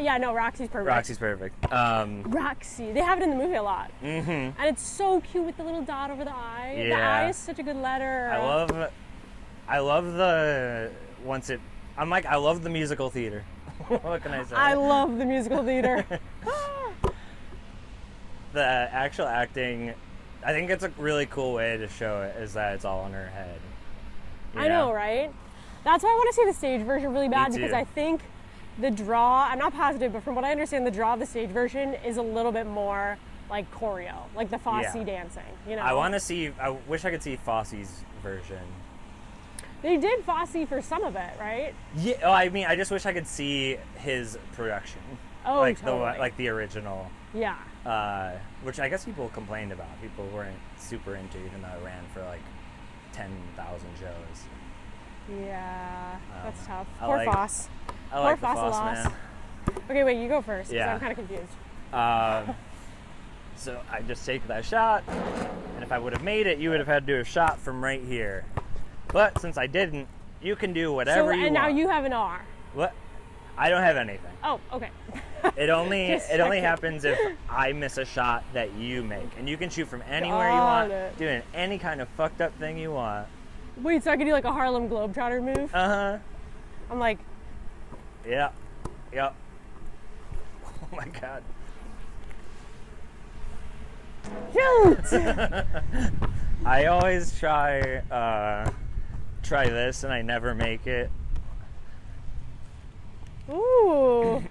Yeah, no, Roxy's perfect. Roxy's perfect. Roxy. They have it in the movie a lot. Mm-hmm. And it's so cute with the little dot over the eye. Yeah. The eye is such a good letter. I love the I love the musical theater. What can I say? I love the musical theater. The actual acting, I think it's a really cool way to show it, is that it's all in her head. I know, right? That's why I want to see the stage version really bad, Me because too. I think the draw, I'm not positive, but from what I understand, the draw of the stage version is a little bit more like choreo, like the Fosse dancing, you know? I wish I could see Fosse's version. They did Fosse for some of it, right? Yeah, I mean, I just wish I could see his production. Oh, like totally. the original. Yeah. Which I guess people complained about. People weren't super into, even though it ran for like 10,000 shows. Yeah, that's tough. I Poor like- Fosse. I like the Poor Fosse Fosse man. Okay, wait, you go first, because Yeah. I'm kind of confused. So I just take that shot, and if I would have made it, you would have had to do a shot from right here. But since I didn't, you can do whatever you want. And now you have an R. What? I don't have anything. Oh, okay. It only Just it only checking. happens if I miss a shot that you make, and you can shoot from anywhere you Got want, it. doing any kind of fucked up thing you want. Wait, so I can do like a Harlem Globetrotter move? Uh-huh. I'm like, Yeah. Yep. Oh my god. shoot! I always try this, and I never make it. Ooh.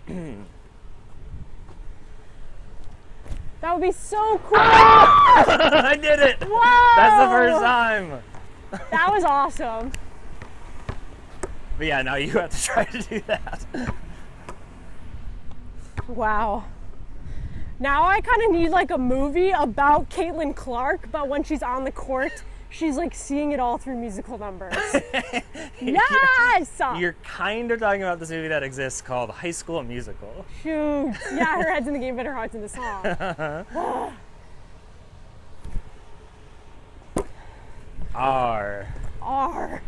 That would be so cool. I did it! Whoa! That's the first time. That was awesome. But yeah, now you have to try to do that. Wow. Now I kind of need like a movie about Caitlin Clark, but when she's on the court, she's like seeing it all through musical numbers. Yes! You're kind of talking about this movie that exists called High School Musical. Shoot. Yeah, her head's in the game, but her heart's in the song. R. R.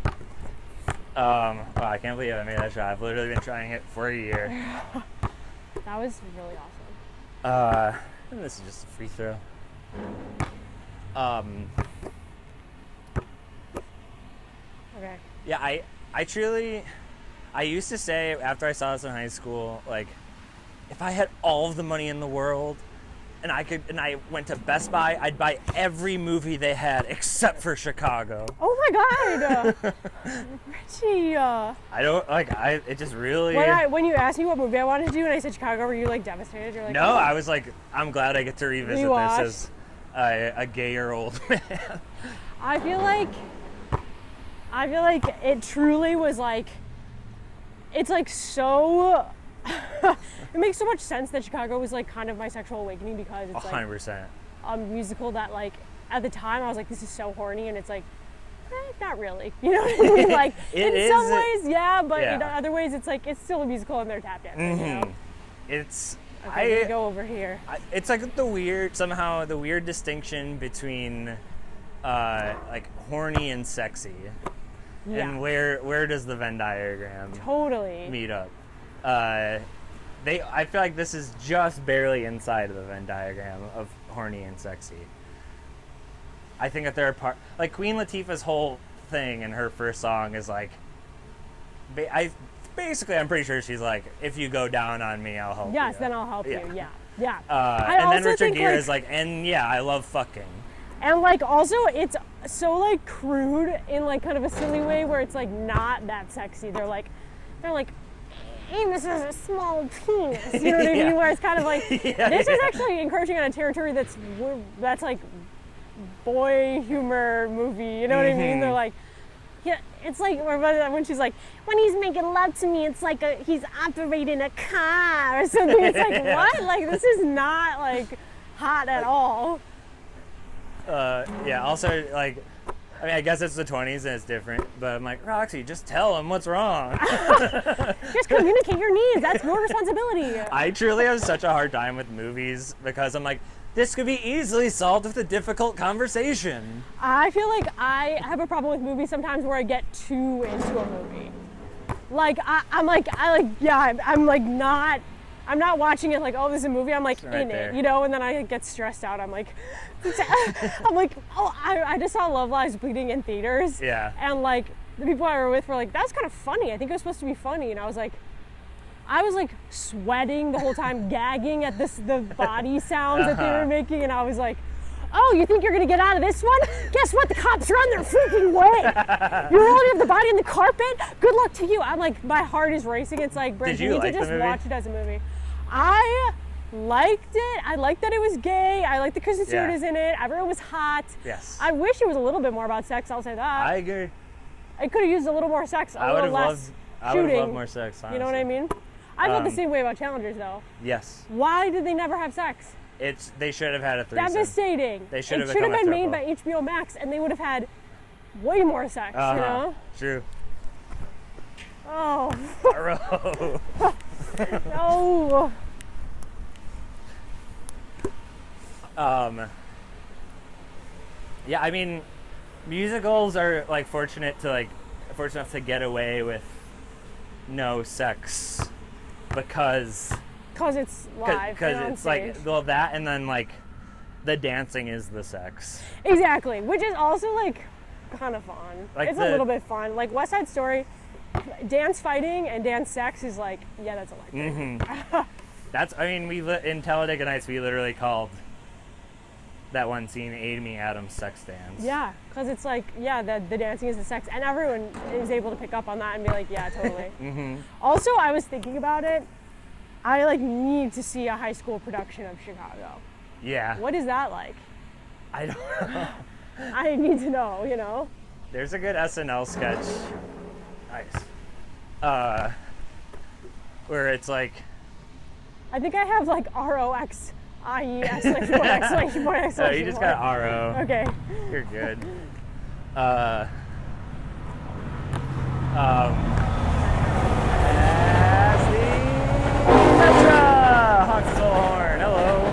Oh, I can't believe I made that shot. I've literally been trying it for a year. That was really awesome. And this is just a free throw. Okay. Yeah, I used to say after I saw this in high school, like, if I had all of the money in the world and I went to Best Buy, I'd buy every movie they had except for Chicago. Oh my God. Richie. It just really. When you asked me what movie I wanted to do and I said Chicago, were you like devastated? You're like, No, I was like, I'm glad I get to revisit Rewatch. this as a gayer old man. I feel like it truly was like, it's like so, it makes so much sense that Chicago was like kind of my sexual awakening, because it's like 100%. a musical that like, at the time I was like, this is so horny, and it's like, not really. You know what I mean? Like, in some ways, yeah, but in other ways it's like, it's still a musical and they're tap dancing, you know? It's, Okay, we go over here. it's like the weird distinction between like horny and sexy. Yeah. And where does the Venn diagram Totally. meet up? I feel like this is just barely inside of the Venn diagram of horny and sexy. I think that there are like Queen Latifah's whole thing in her first song is like, I'm pretty sure she's like, if you go down on me, I'll help you. Yes, then I'll help you. Yeah. Yeah. And then also Richard think, Gere like- is like, and yeah, I love fucking. And like also it's so like crude in like kind of a silly way where it's like not that sexy. They're like, Amos has a small penis. You know what I Yeah. mean? Where it's kind of like, this is actually encroaching on a territory that's like boy humor movie. You know what I mean? They're like, yeah, it's like when she's like, when he's making love to me, it's like he's operating a car or something. It's like, what? Like, this is not like hot at all. Yeah, also, like, I mean, I guess it's the 20s and it's different, but I'm like, Roxy, just tell him what's wrong. Just communicate your needs. That's your responsibility. I truly have such a hard time with movies because I'm like, This could be easily solved with a difficult conversation. I feel like I have a problem with movies sometimes where I get too into a movie. Like I'm not watching it like, oh, this is a movie. I'm like right in there. it, you know, and then I get stressed out. I'm like, I just saw Love Lies Bleeding in theaters. Yeah. And like the people I were with were like, that's kind of funny. I think it was supposed to be funny. And I was like sweating the whole time, gagging at the body sounds that they were making. And I was like, oh, you think you're gonna get out of this one? Guess what? The cops are on their freaking way. You're rolling up the body in the carpet? Good luck to you. I'm like, my heart is racing. It's like, Brent, you need to just watch it as a movie. I liked it. I liked that it was gay. I liked the Kristen Stewart is in it. Everyone was hot. Yes. I wish it was a little bit more about sex. I'll say that. I agree. I could have used a little more sex. I would have loved more sex, honestly. You know what I mean? I felt the same way about Challengers, though. Yes. Why did they never have sex? They should have had a threesome. Devastating. They should have It should have been made by HBO Max, and they would have had way more sex. You know? True. Oh. Bro. No. Yeah, I mean, musicals are like fortunate enough to get away with no sex because it's live. Because and on it's stage. like, well, that and then like the dancing is the sex. Exactly, which is also like kind of fun. Like it's a little bit fun. Like West Side Story, dance fighting and dance sex is like, yeah, that's electric. Mm-hmm. I mean, in Talladega Nights, we literally called that one scene Amy Adams sex dance. Yeah, because it's like, yeah, the dancing is the sex, and everyone is able to pick up on that and be like, yeah, totally. Mm-hmm. Also, I was thinking about it. I like need to see a high school production of Chicago. Yeah. What is that like? I don't know. I need to know, you know? There's a good SNL sketch. Nice. Where it's like, I think I have like ROXIE exclamation point. oh, you just got RO. Okay. You're good. Petra! Honks his little horn. Hello.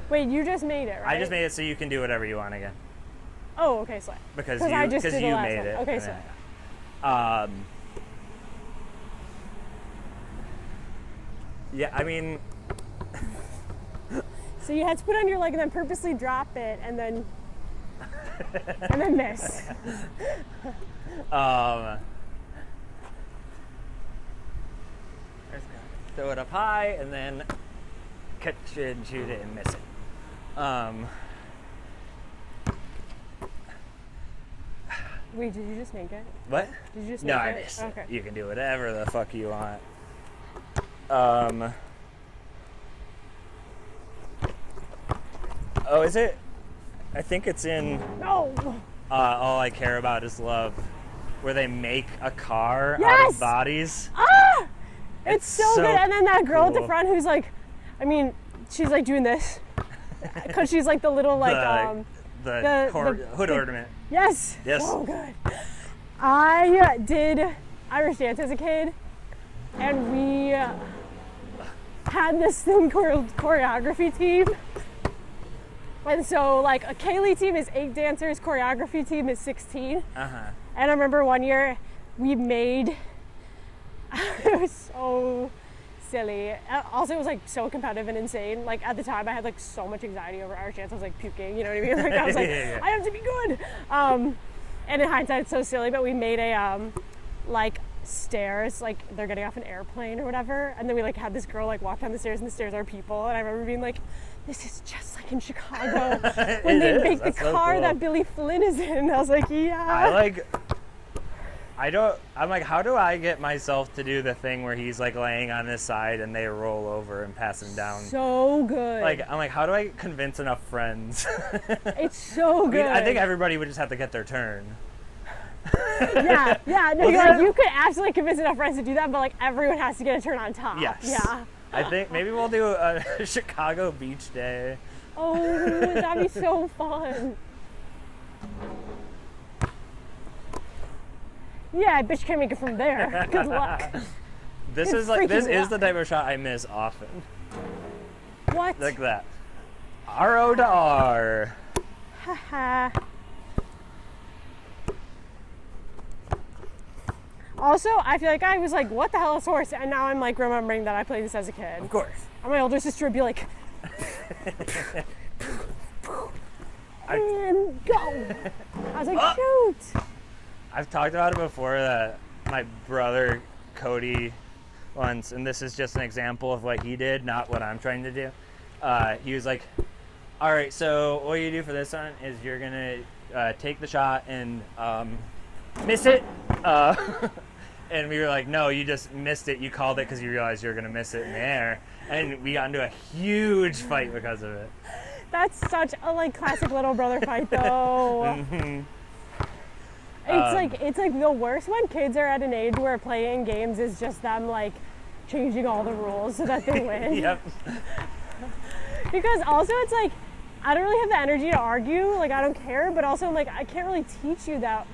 Wait, you just made it, right? I just made it so you can do whatever you want again. Oh, okay, slay. Because I just did the you last made one. it. Okay, slay. Yeah, I mean... So you had to put on your leg and then purposely drop it and then miss. Throw it up high and then catch it and shoot it and miss it. Wait, did you just make it? What? Did you just No, make I it? missed Okay. it. You can do whatever the fuck you want. Oh, is it? I think it's in No! All I Care About Is Love, where they make a car out Yes! of bodies. Ah! It's so good. And then that girl at the cool. front who's like, I mean, she's like doing this. Because she's like the little like, the hood the- ornament. Yes. Yes. So good. I did Irish dance as a kid, and we had this thing called choreography team. And so, like, a Kaylee team is 8 dancers, choreography team is 16. Uh-huh. And I remember one year we made, it was so silly. Also, it was like so competitive and insane. Like, at the time, I had like so much anxiety over Irish dance. I was like puking, you know what I mean? Like, I was like, Yeah. I have to be good. And in hindsight, it's so silly, but we made a, like, stairs, like they're getting off an airplane or whatever. And then we like had this girl like walk down the stairs, and the stairs are people. And I remember being like, this is just like in Chicago when they make the car cool. that Billy Flynn is in. And I was like, yeah. I'm like, how do I get myself to do the thing where he's like laying on his side and they roll over and pass him down? So good. Like, I'm like, how do I convince enough friends? It's so good. I think everybody would just have to get their turn. Yeah. No, you could absolutely convince enough friends to do that, but like everyone has to get a turn on top. Yes. Yeah. I think maybe we'll do a Chicago beach day. Oh, that'd be so fun. Yeah, I bet you can't make it from there. Good luck. This is the type of shot I miss often. What? Like that. RO to R. Haha. Also, I feel like I was like, what the hell is horse? And now I'm like remembering that I played this as a kid. Of course. And my older sister would be like, and go. I was like, shoot. I've talked about it before that my brother Cody once, and this is just an example of what he did, not what I'm trying to do. He was like, all right, so what you do for this one is you're going to take the shot and miss it. And we were like, no, you just missed it. You called it because you realized you were going to miss it in the air. And we got into a huge fight because of it. That's such a like classic little brother fight though. Mm-hmm. It's like the worst when kids are at an age where playing games is just them like changing all the rules so that they win. Yep. Because also it's like I don't really have the energy to argue, like I don't care, but also like I can't really teach you that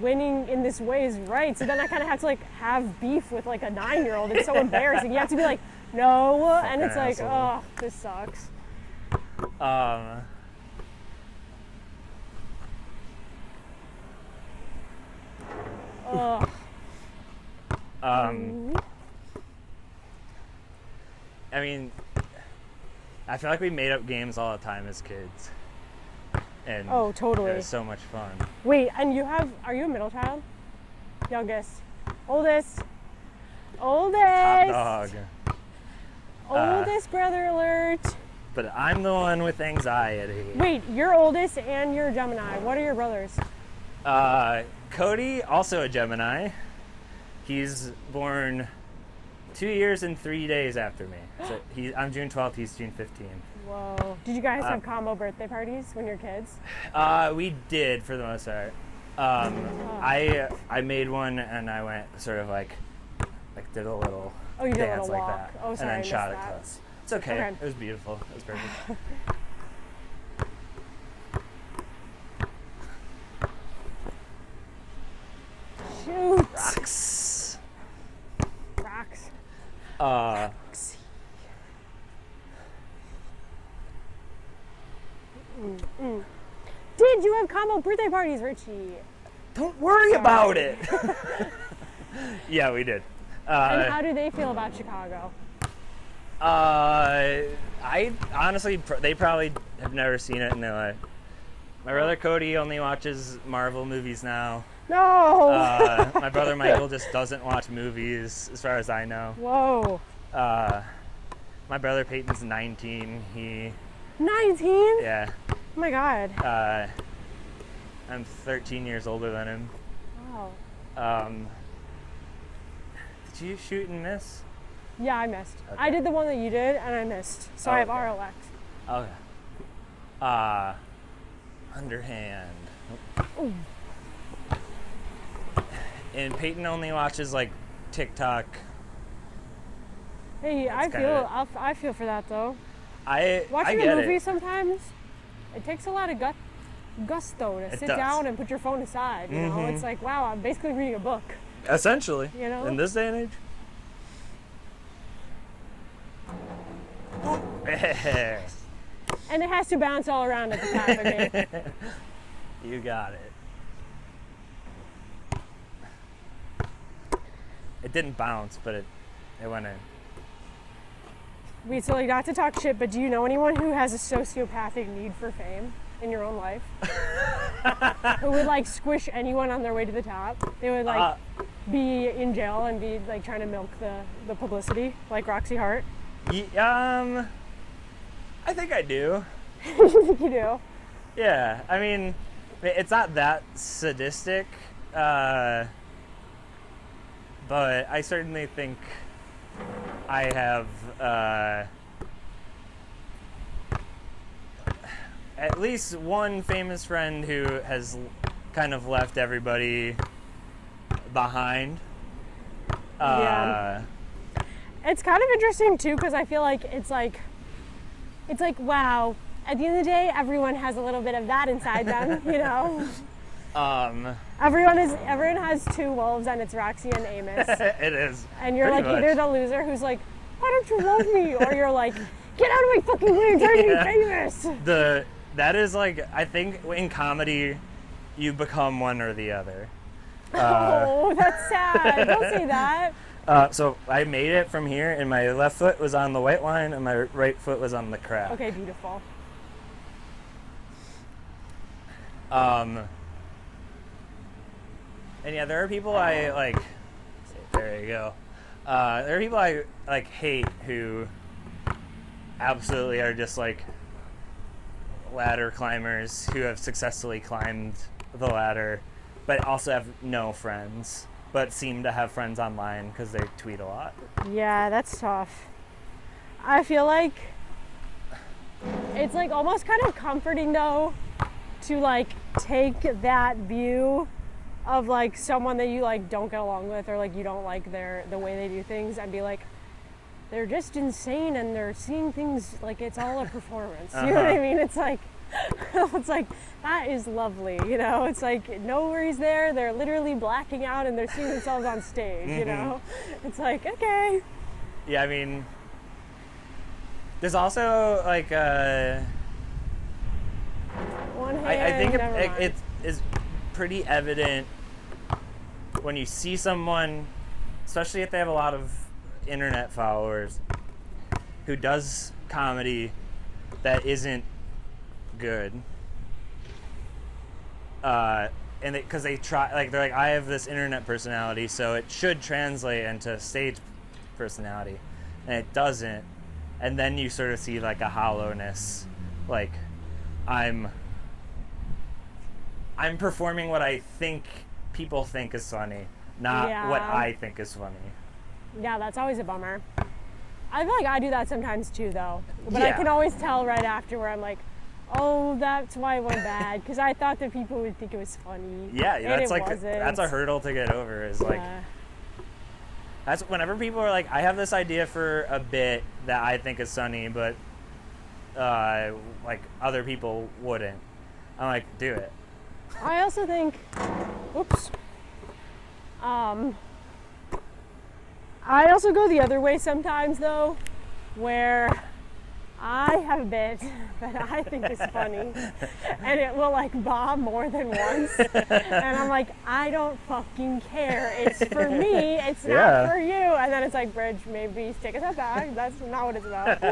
winning in this way is right. So then I kind of have to like have beef with like a 9-year-old. It's so embarrassing. You have to be like, no, and it's like, oh, this sucks. I mean, I feel like we made up games all the time as kids. And oh, totally. It was so much fun. Wait, and are you a middle child? Youngest? Oldest? Top dog. Oldest brother alert. But I'm the one with anxiety. Wait, you're oldest and you're a Gemini. What are your brothers? Cody, also a Gemini. He's born 2 years and 3 days after me. So I'm June 12th, he's June 15th. Whoa. Did you guys have combo birthday parties when you're kids? We did for the most part. I made one and I went sort of like did a little dance like that. Oh, sorry, and then shot it that. to us. It's okay. It was beautiful. It was perfect. Shoot. Rocks. Did you have combo birthday parties, Richie? Don't worry about it. Yeah, we did. And how do they feel about Chicago? I honestly, they probably have never seen it in their life. My brother Cody only watches Marvel movies now. No! My brother Michael just doesn't watch movies, as far as I know. Whoa. My brother Peyton's 19. 19? Yeah. Oh my God. I'm 13 years older than him. Wow. Did you shoot and miss? Yeah, I missed. Okay. I did the one that you did, and I missed. So I have RLX. Okay. Underhand. Ooh. And Peyton only watches like TikTok. Hey, I feel for that though. Watching I get a movie it. sometimes, it takes a lot of gusto to sit down and put your phone aside. You know, it's like, wow, I'm basically reading a book. Essentially. You know, in this day and age. And it has to bounce all around at the time. Okay. You got it. It didn't bounce, but it went in. We silly not to talk shit, but do you know anyone who has a sociopathic need for fame in your own life? Who would like squish anyone on their way to the top? They would like be in jail and be like trying to milk the publicity, like Roxy Hart. I think I do. You think you do? Yeah, I mean, it's not that sadistic, but I certainly think I have at least one famous friend who has kind of left everybody behind. Yeah. It's kind of interesting too, because I feel like it's like wow, at the end of the day, everyone has a little bit of that inside them, you know? Everyone has two wolves, and it's Roxy and Amos. It is. And you're pretty like much. either the loser who's like, why don't you love me? Or you're like, get out of my fucking way, I'm trying to be famous. That is like, I think in comedy, you become one or the other. Oh, that's sad. Don't say that. So I made it from here, and my left foot was on the white line, and my right foot was on the crack. Okay, beautiful. And yeah, there are people I like. There you go. There are people I like hate who absolutely are just like ladder climbers who have successfully climbed the ladder, but also have no friends, but seem to have friends online because they tweet a lot. Yeah, that's tough. I feel like it's like almost kind of comforting though to like take that view of like someone that you like don't get along with, or like you don't like the way they do things, and be like, they're just insane and they're seeing things like it's all a performance. You know what I mean? It's like that is lovely, you know? It's like no worries there. They're literally blacking out and they're seeing themselves on stage, you know? It's like, okay. Yeah, I mean, there's also like One hand, I think never mind. it is pretty evident when you see someone, especially if they have a lot of internet followers, who does comedy that isn't good. And because they try, like, they're like, I have this internet personality, so it should translate into stage personality, and it doesn't. And then you sort of see like a hollowness, like I'm performing what I think people think is funny, not what I think is funny. Yeah, that's always a bummer. I feel like I do that sometimes too, though. But I can always tell right after where I'm like, oh, that's why it went bad, because I thought that people would think it was funny. Yeah, and that's it like wasn't. that's a hurdle to get over. Is like that's whenever people are like, I have this idea for a bit that I think is funny, but like other people wouldn't. I'm like, do it. I also think, oops. I also go the other way sometimes, though, where I have a bit that I think is funny, and it will like bomb more than once, and I'm like, I don't fucking care. It's for me. It's not for you. And then it's like, Bridge, maybe take a step back. That's not what it's about.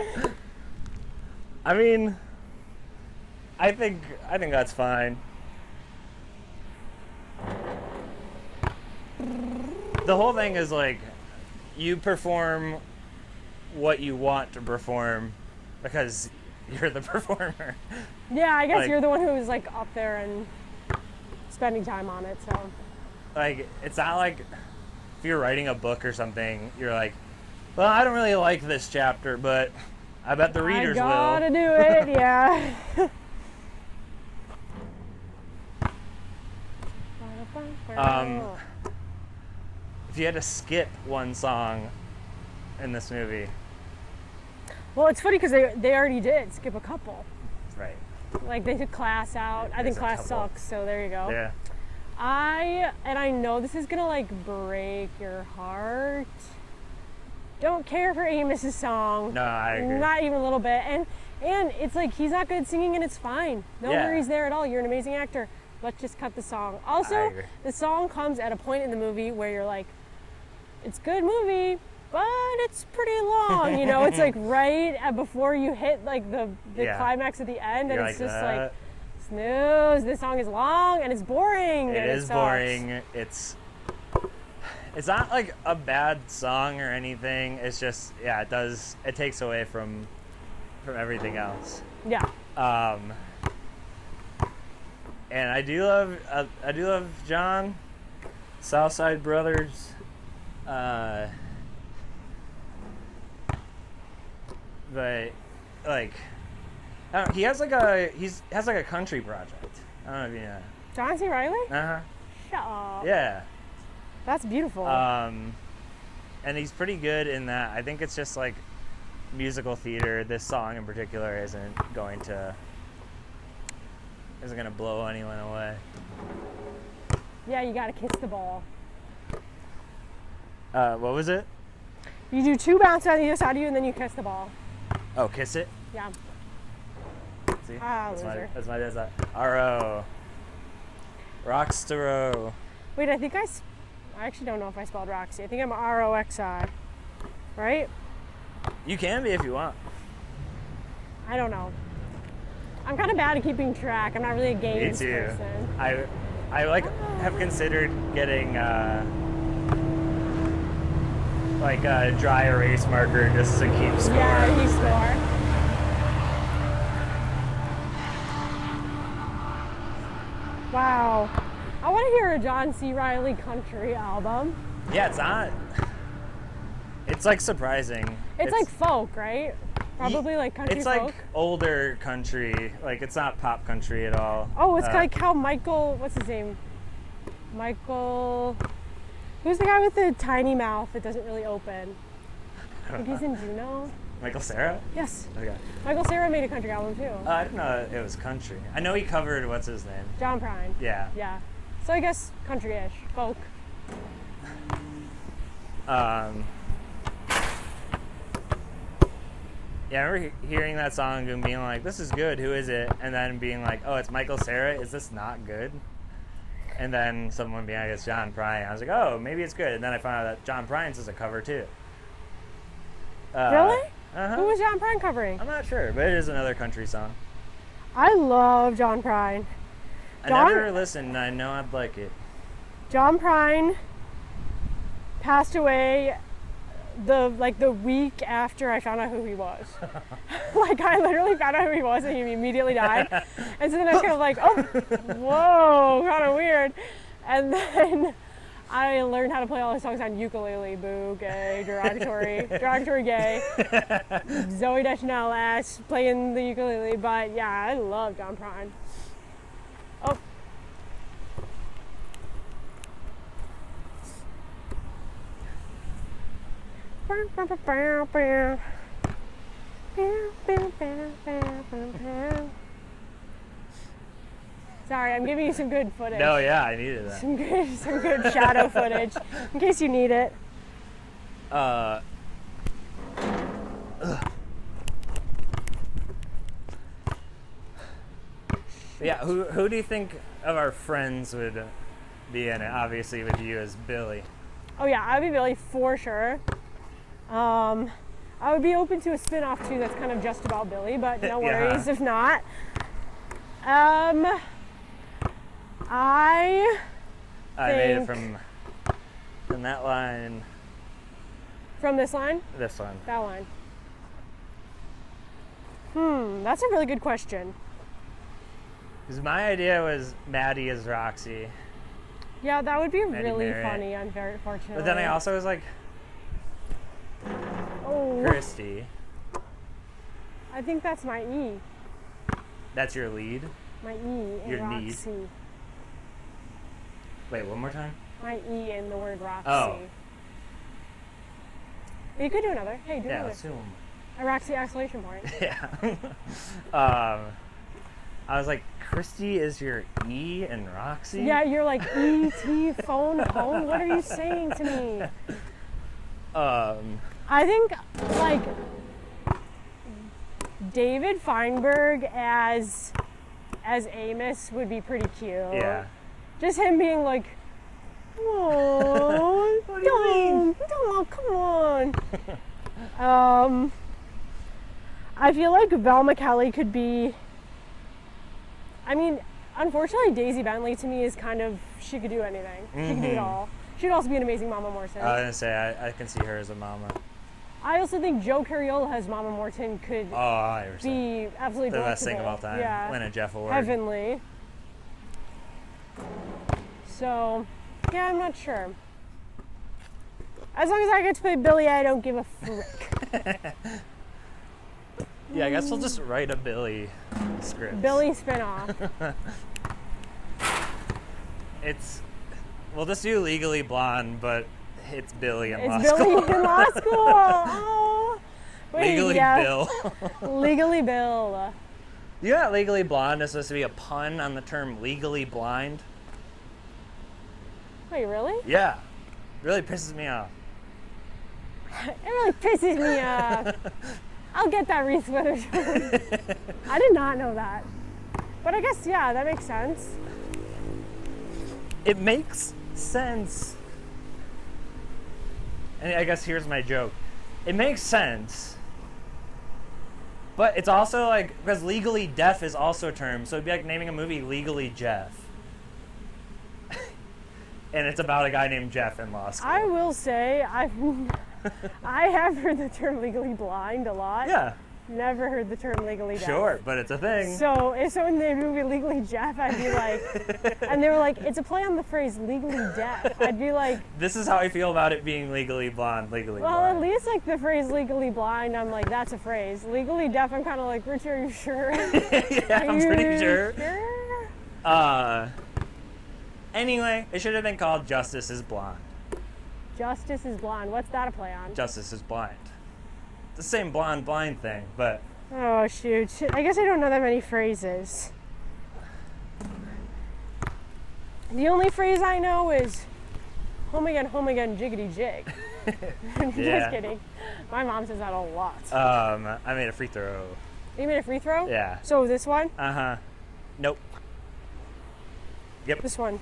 I mean, I think that's fine. The whole thing is like, you perform what you want to perform because you're the performer. Yeah, I guess like, you're the one who's like up there and spending time on it, so. Like, it's not like if you're writing a book or something, you're like, well, I don't really like this chapter, but I bet the readers will. I gotta do it, yeah. If you had to skip one song in this movie. Well, it's funny because they already did skip a couple. Right. Like they took Class out. I think Class sucks, so there you go. Yeah. I know this is gonna like break your heart. Don't care for Amos's song. No, I agree. Not even a little bit. And it's like he's not good at singing and it's fine. No worries there at all. You're an amazing actor. Let's just cut the song. Also, the song comes at a point in the movie where you're like, it's a good movie, but it's pretty long. You know, it's like right before you hit like the climax at the end, and it's just like, snooze. This song is long and it's boring. It is boring. It's not like a bad song or anything. It's just it takes away from everything else. Yeah. And I do love John, Southside Brothers. But like, he has like a country project. I don't know if you know. John C. Reilly? Uh-huh. Shut up. Yeah. That's beautiful. And he's pretty good in that. I think it's just like musical theater. This song in particular isn't going to blow anyone away. Yeah, you gotta kiss the ball. What was it? You do 2 bounces on either side of you, and then you kiss the ball. Oh, kiss it? Yeah. See? Loser. That's my dad's R-O. Rockstaro. Wait, I think I actually don't know if I spelled Roxy. I think I'm R-O-X-I. Right? You can be if you want. I don't know. I'm kind of bad at keeping track. I'm not really a games Me too. person. I like have considered getting like a dry erase marker just to keep score. Yeah, you score. Wow. I want to hear a John C. Reilly country album. Yeah, it's not. It's like surprising. It's like folk, right? Probably like country it's folk. like older country. Like it's not pop country at all. Oh, it's like how Michael, what's his name? Michael, who's the guy with the tiny mouth that doesn't really open? I think he's in Juno. Michael Cera? Yes. Okay. Michael Cera made a country album too. I didn't know it was country. I know he covered, what's his name? John Prine. Yeah. Yeah. So I guess country-ish, folk. Yeah, I remember hearing that song and being like, this is good, who is it? And then being like, oh, it's Michael Cera, is this not good? And then someone being like, it's John Prine. I was like, oh, maybe it's good. And then I found out that John Prine's is a cover too. Really? Uh-huh. Who was John Prine covering? I'm not sure, but it is another country song. I love John Prine. I never listened, and I know I'd like it. John Prine passed away the week after I found out who he was. Like I literally found out who he was and he immediately died. And so then I was kind of like, oh, whoa, kind of weird. And then I learned how to play all his songs on ukulele. Boo, gay, derogatory gay. Zoe Deschanel ass playing the ukulele. But yeah, I love John Prine. Oh. Sorry, I'm giving you some good footage. No, yeah, I needed that. Some good shadow footage in case you need it. Yeah, who do you think of our friends would be in it? Obviously, with you as Billy. Oh yeah, I'd be Billy for sure. I would be open to a spin-off too that's kind of just about Billy, but no worries if not. I made it from that line. From this line? This one. That line. That's a really good question. Because my idea was Maddie as Roxy. Yeah, that would be Maddie really Merritt. funny, unfortunately. But then I also was like, Christy. I think that's my E. That's your lead? My E in Your Roxy. need. Wait, one more time? My E in the word Roxy. Oh. You could do another. Hey, do Yeah, another. let's do one. A Roxy exclamation point. Yeah. I was like, Christy is your E in Roxy? Yeah, you're like E.T. phone home. What are you saying to me? I think like David Feinberg as Amos would be pretty cute. Yeah. Just him being like, oh, What do you mean? come on. I feel like Velma Kelly could be. I mean, unfortunately, Daisy Bentley to me is kind of, she could do anything. She could do it all. She could also be an amazing Mama Morton. I was going to say, I can see her as a mama. I also think Joe Cariola as Mama Morton could Oh, 100%. be absolutely The best thing of all delectable. time. Yeah. Win a Jeff Award. Heavenly. So, yeah, I'm not sure. As long as I get to play Billy, I don't give a frick. Yeah, I guess we'll just write a Billy script. Billy spinoff. We'll just do Legally Blonde, but it's Billy in law It's school. Billy in law school. Oh. Wait, Legally yeah. Bill. Legally Bill. You know that Legally Blonde is supposed to be a pun on the term legally blind? Wait, really? Yeah. Really pisses me off. It really pisses me off. I'll get that Reese Witherspoon. I did not know that. But I guess, yeah, that makes sense. It makes sense. And I guess here's my joke. It makes sense. But it's also like, because legally deaf is also a term, so it'd be like naming a movie Legally Jeff. And it's about a guy named Jeff in law school. I will say, I have heard the term legally blind a lot. Yeah. Never heard the term legally deaf. Sure, but it's a thing. So if someone named the movie Legally Jeff, I'd be like, and they were like, it's a play on the phrase legally deaf. I'd be like, This is how I feel about it being legally blonde, legally well, blind. at least like the phrase legally blind, I'm like, that's a phrase. Legally deaf, I'm kind of like, Richie, are you sure? Yeah, I'm pretty sure. Sure? Anyway, it should have been called Justice is Blonde. Justice is Blonde. What's that a play on? Justice is Blind. The same blonde blind thing, but Oh, shoot. I guess I don't know that many phrases. The only phrase I know is home again, jiggity jig. Yeah. Just kidding. My mom says that a lot. I made a free throw. You made a free throw? Yeah. So this one? Uh-huh. Nope. Yep. This one.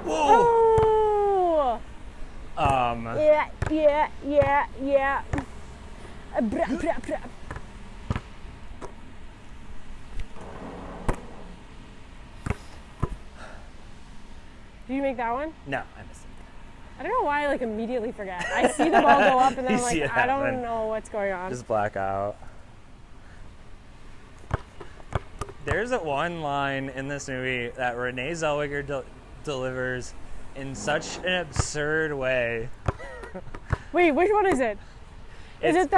Whoa! Oh! Yeah. Bra, bra, bra. Did you make that one? No, I missed it. I don't know why I like immediately forget. I see the ball go up and then You I'm like, see it I don't happen. know what's going on. Just blackout. There's one line in this movie that Renee Zellweger delivers in such an absurd way. Wait, which one is it? Is It's- it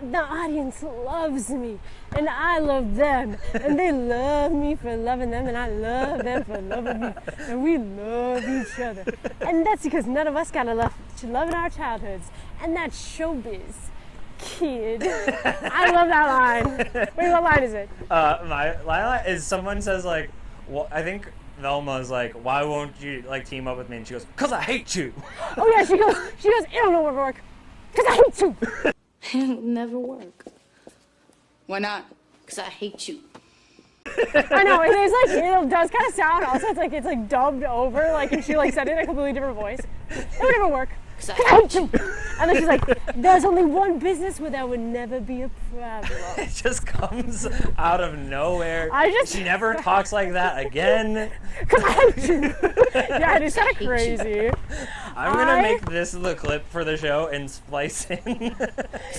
the audience loves me and I love them and they love me for loving them and I love them for loving me and we love each other and that's because none of us got love in our childhoods and that's showbiz, kid. I love that line. Wait, what line is it? My line is someone says like, well, I think Velma's like, why won't you like team up with me? And she goes, 'cause I hate you. Oh yeah, she goes, it'll never work. 'Cause I hate you. It'll never work. Why not? Because I hate you. I know, and it's like, it does kind of sound, also it's like dubbed over, like, and she like said it in a completely different voice. It would never work. 'Cause I I hate you. And then she's like, there's only one business where that would never be a problem. It just comes out of nowhere. She never talks like that again. 'Cause I hate you. Yeah, it is kind of crazy. I'm gonna make this the clip for the show and splice in.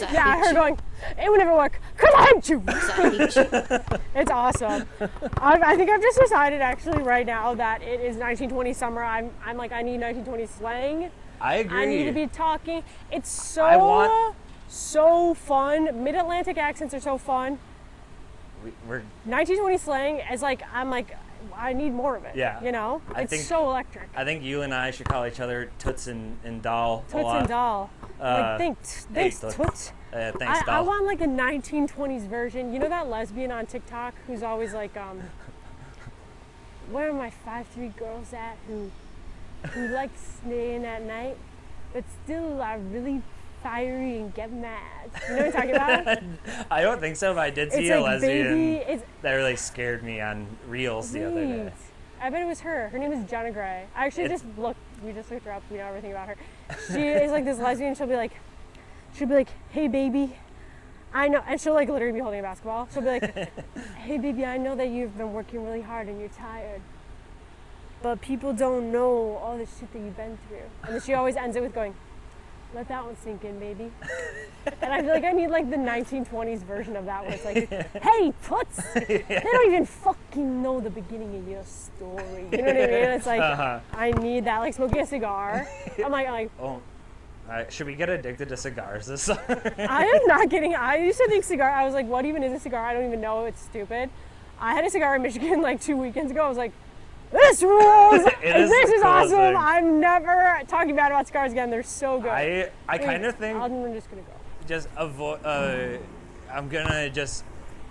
Yeah, her going, it would never work. 'Cause I hate you. 'Cause I hate you. It's awesome. I think I've just decided actually right now that it is 1920 summer. I'm like, I need 1920 slang. I agree. I need to be talking. It's I want- so fun. Mid-Atlantic accents are so fun. We're 1920 slang is like, I'm like, I need more of it. Yeah. You know? I It's think- so electric. I think you and I should call each other Toots and Doll a Toots lot. and doll. Like, thanks Toots. Toots. Thanks, I Doll. want like a 1920s version. You know that lesbian on TikTok who's always like, where are my 5'3" girls at who like staying at night, but still are really fiery and get mad. You know what I'm talking about? I don't think so, but I did see It's a like lesbian that really scared me on Reels the other day. Wait, I bet it was her. Her name is Jenna Gray. I actually It's- just looked. We just looked her up. We know everything about her. She is like this lesbian. She'll be like, hey baby, I know, and she'll like literally be holding a basketball. She'll be like, hey baby, I know that you've been working really hard and you're tired, but people don't know all the shit that you've been through. And then she always ends it with going, let that one sink in, baby. And I feel like I need like the 1920s version of that where it's like, hey, toots, they don't even fucking know the beginning of your story. You know what I mean? It's like, I need that, like smoking a cigar. I'm like, Oh, should we get addicted to cigars this summer? I am not kidding. I used to think cigar, I was like, what even is a cigar? I don't even know. It's stupid. I had a cigar in Michigan like 2 weekends ago. I was like, this rules! This is awesome! thing. I'm never talking bad about cigars again. They're so good. I kind of think I'm just gonna go. just avoid.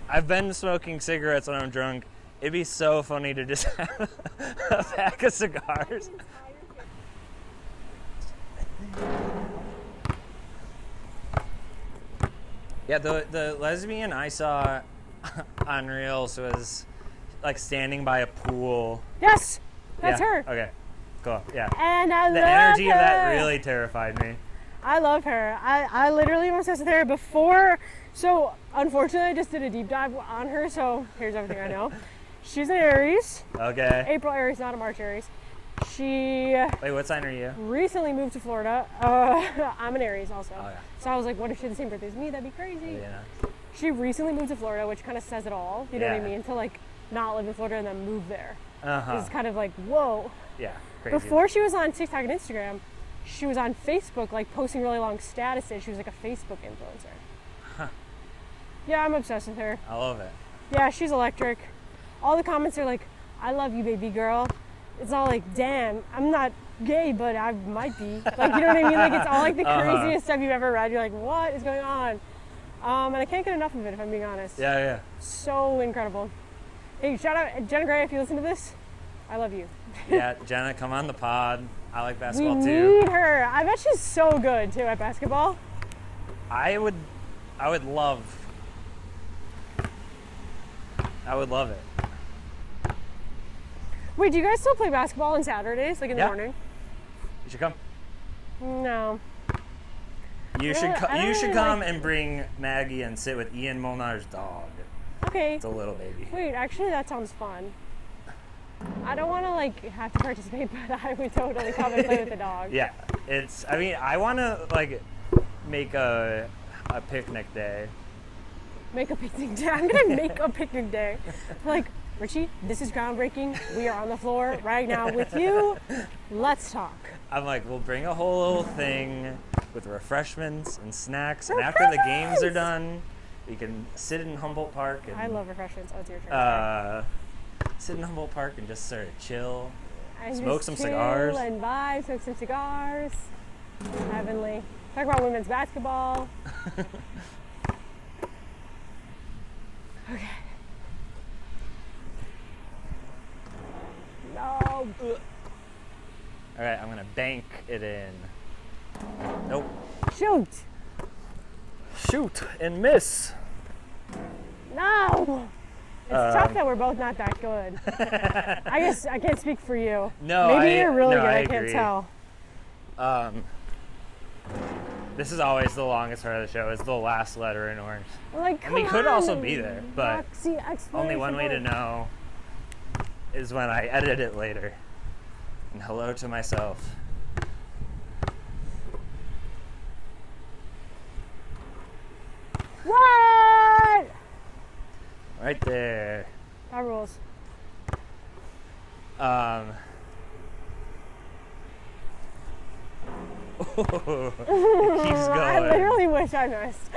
I've been smoking cigarettes when I'm drunk, It'd be so funny to just have a pack of cigars. Yeah, the lesbian I saw on Reels was like standing by a pool. Yes, that's Yeah, her. Okay, cool. Yeah. And I love The energy her. of that really terrified me. I love her. I literally was obsessed with her before. So unfortunately, I just did a deep dive on her. So here's everything I know. She's an Aries. Okay. April Aries, not a March Aries. She Wait, what sign are you? recently moved to Florida. I'm an Aries also. Oh, yeah. So I was like, what if she had the same birthday as me? That'd be crazy. Yeah. She recently moved to Florida, which kind of says it all. You know what I Yeah. mean? To like not live in Florida and then move there. Uh-huh. It's kind of like, whoa. Yeah. Crazy. Before she was on TikTok and Instagram, she was on Facebook, like posting really long statuses. She was like a Facebook influencer. Huh. Yeah, I'm obsessed with her. I love it. Yeah, she's electric. All the comments are like, I love you, baby girl. It's all like, damn, I'm not gay, but I might be. Like, you know what I mean? Like, it's all like the craziest stuff you've ever read. You're like, what is going on? And I can't get enough of it, if I'm being honest. Yeah, yeah. So incredible. Hey, shout out Jenna Gray if you listen to this. I love you. Yeah, Jenna, come on the pod. I like We basketball too. need her. I bet she's so good too at basketball. I would love it. Wait, do you guys still play basketball on Saturdays, like in the Yeah. morning? You should come. No. You I should don't you should really come like- and bring Maggie and sit with Ian Molnar's dog. Okay. It's a little baby. Wait, actually that sounds fun. I don't want to like have to participate, but I would totally come and play with the dog. Yeah, it's. I mean, I want to like make a picnic day. Make a picnic day. I'm gonna make a picnic day. Like, Richie, this is groundbreaking. We are on the floor right now with you. Let's talk. I'm like, we'll bring a whole little thing with refreshments and snacks, and after the games are done, we can sit in Humboldt Park and I love refreshments. Oh, it's your turn. sit in Humboldt Park and just sort of chill. And smoke just some chill cigars. and vibe, smoke some cigars. Heavenly. Talk about women's basketball. Okay. No. All right, I'm gonna bank it in. Nope. Shoot. Shoot and miss. No. It's tough that we're both not that good. I guess I can't speak for you. No, Maybe you're really no, good. I can't agree. tell. This is always the longest part of the show. Is the last letter in orange. Like, And we come could also on, be there, but Roxy, only one way to exploration know is when I edit it later. And hello to myself. point. What? Right there. That rules. It keeps going. I literally wish I missed.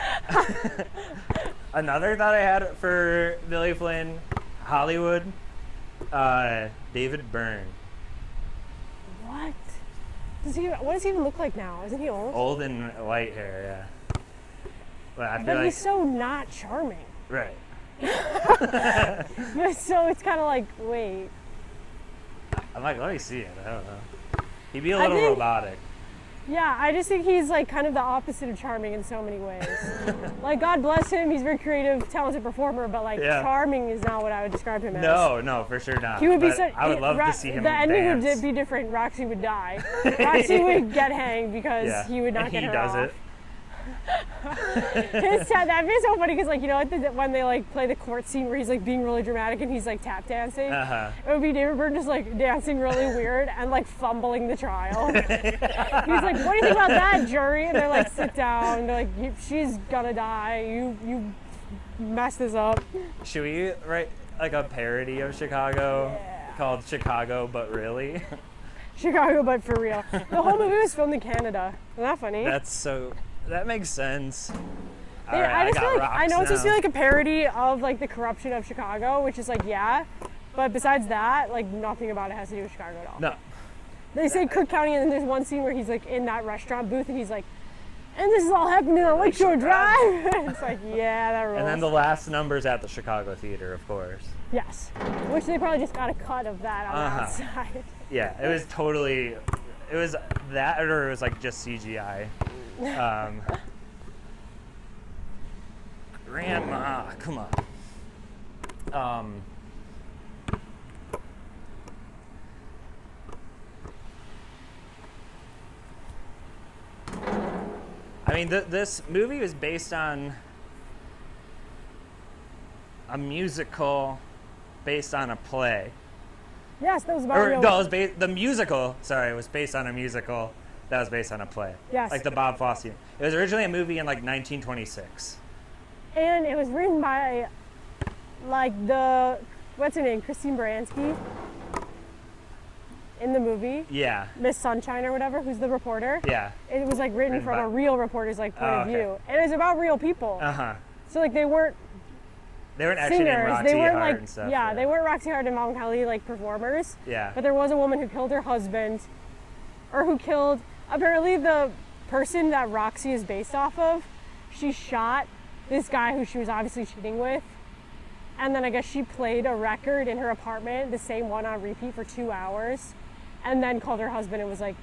Another thought I had for Billy Flynn, Hollywood, David Byrne. What? What does he even look like now? Isn't he old? Old and white hair, yeah. But I feel But like, he's so not charming. right. But so it's kind of like, wait. I'm like, let me see it. I don't know. He'd be a I little think- robotic. Yeah, I just think he's like kind of the opposite of charming in so many ways. Like, God bless him, he's a very creative, talented performer, but like Yeah. charming is not what I would describe him as. No, for sure not. He would be But such. I would love to see him The ending dance. would be different. Roxy would die. Roxy would get hanged because Yeah. he would not and get he her does off. it. That'd be so funny because, like, you know, when they like play the court scene where he's like being really dramatic and he's like tap dancing, Uh-huh. it would be David Byrne just like dancing really weird and like fumbling the trial. He's like, "What do you think about that, jury?" And they're like, "Sit down." They're like, "She's gonna die. You messed this up." Should we write like a parody of Chicago called Chicago But Really? Chicago, but for real. The whole movie was filmed in Canada. Isn't that funny? That makes sense. All Yeah, right, I just got feel like I know it's supposed to rocks be like a parody of like the corruption of Chicago, which is like but besides that, like nothing about it has to do with Chicago at all. now. No. They say Cook County, and then there's one scene where he's like in that restaurant booth, and he's like, And this is all happening on Lakeshore Drive. It's like, yeah, that rules. And then the last number's at the Chicago Theater, of course. Yes. Which they probably just got a cut of that on the outside. Yeah, it was totally, it was that, or it was like just CGI. Grandma, come on. I mean, this movie was based on a musical based on a play. Yes, that was about Or, real. no, it was the musical, sorry, was based on a musical that was based on a play. Yes. Like the Bob Fosse. It was originally a movie in like 1926. And it was written by, like, what's her name, Christine Baranski in the movie. Yeah. Miss Sunshine or whatever, who's the reporter. Yeah. It was, like, written from by- a real reporter's, like, point of okay. view. And it was about real people. Uh-huh. So, like, they weren't They weren't actually named singers. Roxy They weren't, Hart like, and stuff. yeah, they weren't Roxy Hart and Mount Kelly, like, performers. Yeah. But there was a woman who killed her husband, or who killed, apparently the person that Roxy is based off of, she shot this guy who she was obviously cheating with. And then I guess she played a record in her apartment, the same one on repeat for 2 hours, and then called her husband and was like,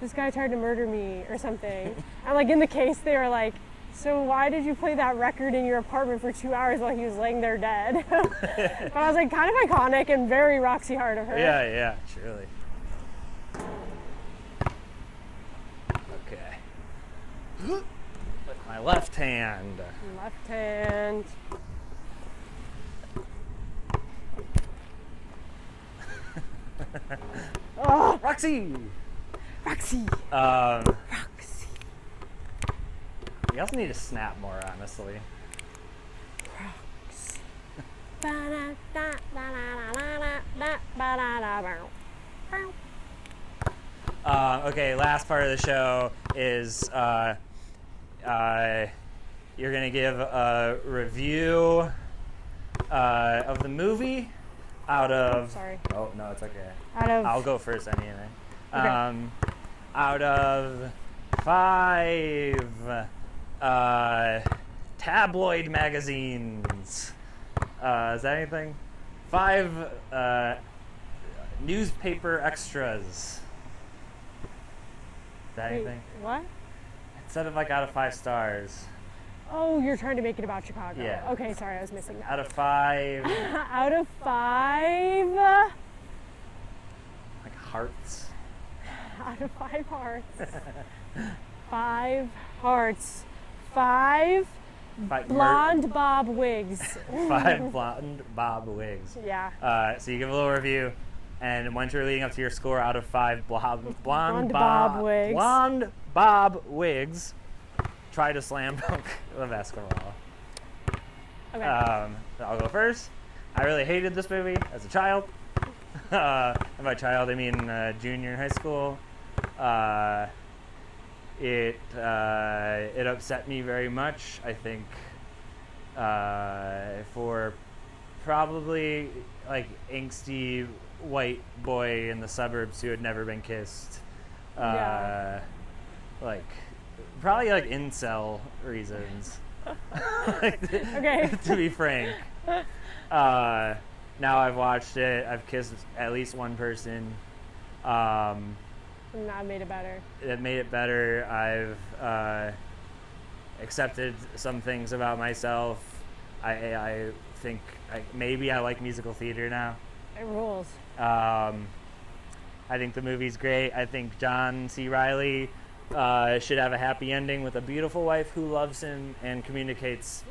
this guy tried to murder me or something. And like in the case, they were like, so why did you play that record in your apartment for 2 hours while he was laying there dead? But I was like, kind of iconic and very Roxy Hart of her. Yeah, truly. Okay. With my left hand. Left hand. Oh, Roxy! Roxy. Roxy. We also need to snap more, honestly. Okay, last part of the show is you're gonna give a review of the movie out of. Sorry. Oh no, it's okay. Out of. I'll go first anyway. Okay. Out of 5 tabloid magazines. Is that anything? 5 newspaper extras. Is that Wait, anything? what? Instead of like out of 5 stars. Oh, you're trying to make it about Chicago. Yeah. Okay, sorry, I was missing that. Out of 5 Out of 5. like hearts. Out of 5 hearts. 5 hearts. 5 blonde bob wigs. 5 blonde bob wigs. Yeah. So you give a little review, and once you're leading up to your score out of 5 blonde bob wigs. blonde bob wigs, try to slam dunk the basketball. Okay. I'll go first. I really hated this movie as a child. And by child, I mean junior in high school. It upset me very much. I think for probably like angsty white boy in the suburbs who had never been kissed. Yeah. Like probably like incel reasons. Okay. To be frank. Now I've watched it. I've kissed at least one person. And that made it better. It made it better. I've accepted some things about myself. I think maybe I like musical theater now. It rules. I think the movie's great. I think John C. Reilly should have a happy ending with a beautiful wife who loves him and communicates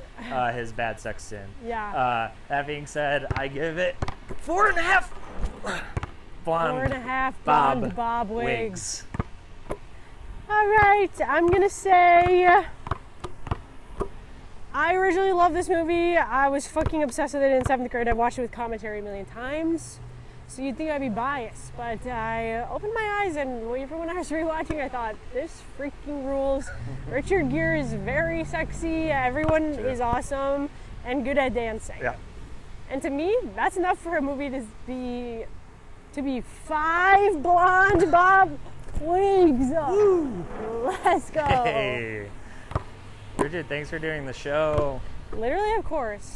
his bad sex to him. Yeah. That being said, I give it 4.5 blonde 4.5 blonde bob wigs. wigs. All right, I'm gonna say I originally loved this movie. I was fucking obsessed with it in 7th grade. I watched it with commentary a million times. So you'd think I'd be biased, but I opened my eyes and even when I was rewatching, I thought, this freaking rules. Richard Gere is very sexy. Everyone is awesome and good at dancing. Yeah. And to me, that's enough for a movie to be 5 blonde bob wigs. Let's go. Hey. Brigid, thanks for doing the show. Literally, of course.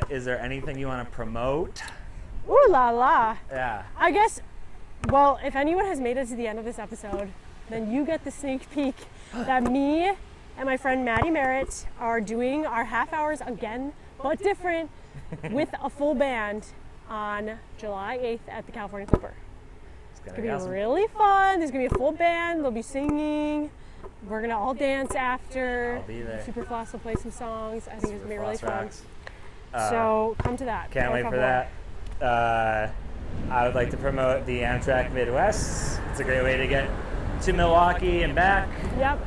Is there anything you want to promote? Ooh la la. Yeah. I guess, well, if anyone has made it to the end of this episode, then you get the sneak peek that me and my friend Maddie Merritt are doing our half hours again, but different, with a full band on July 8th at the California Clipper. It's It's gonna be really fun. There's gonna be a full band. They'll be singing. We're gonna all dance after. I'll be there. Superfloss will play some songs. I think it's gonna be really fun. Rocks. So come to that. Can't wait for that. I would like to promote the Amtrak Midwest. It's a great way to get to Milwaukee and back. Yep.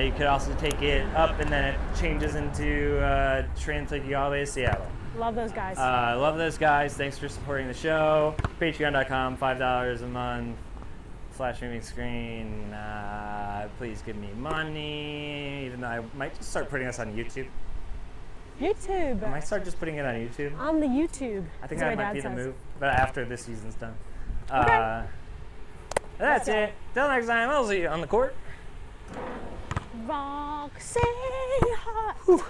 You could also take it up and then it changes into Trans-Lake Seattle. Love those guys. Love those guys. Thanks for supporting the show. Patreon.com, $5 a month. Flash moving screen. Please give me money. Even though I might just start putting us on YouTube. YouTube. I might start just putting it on YouTube. On the YouTube. I think That's that what my might be dad the says. move. But after this season's done. Okay. That's it. Till next time, I'll see you on the court. Rock, say hot.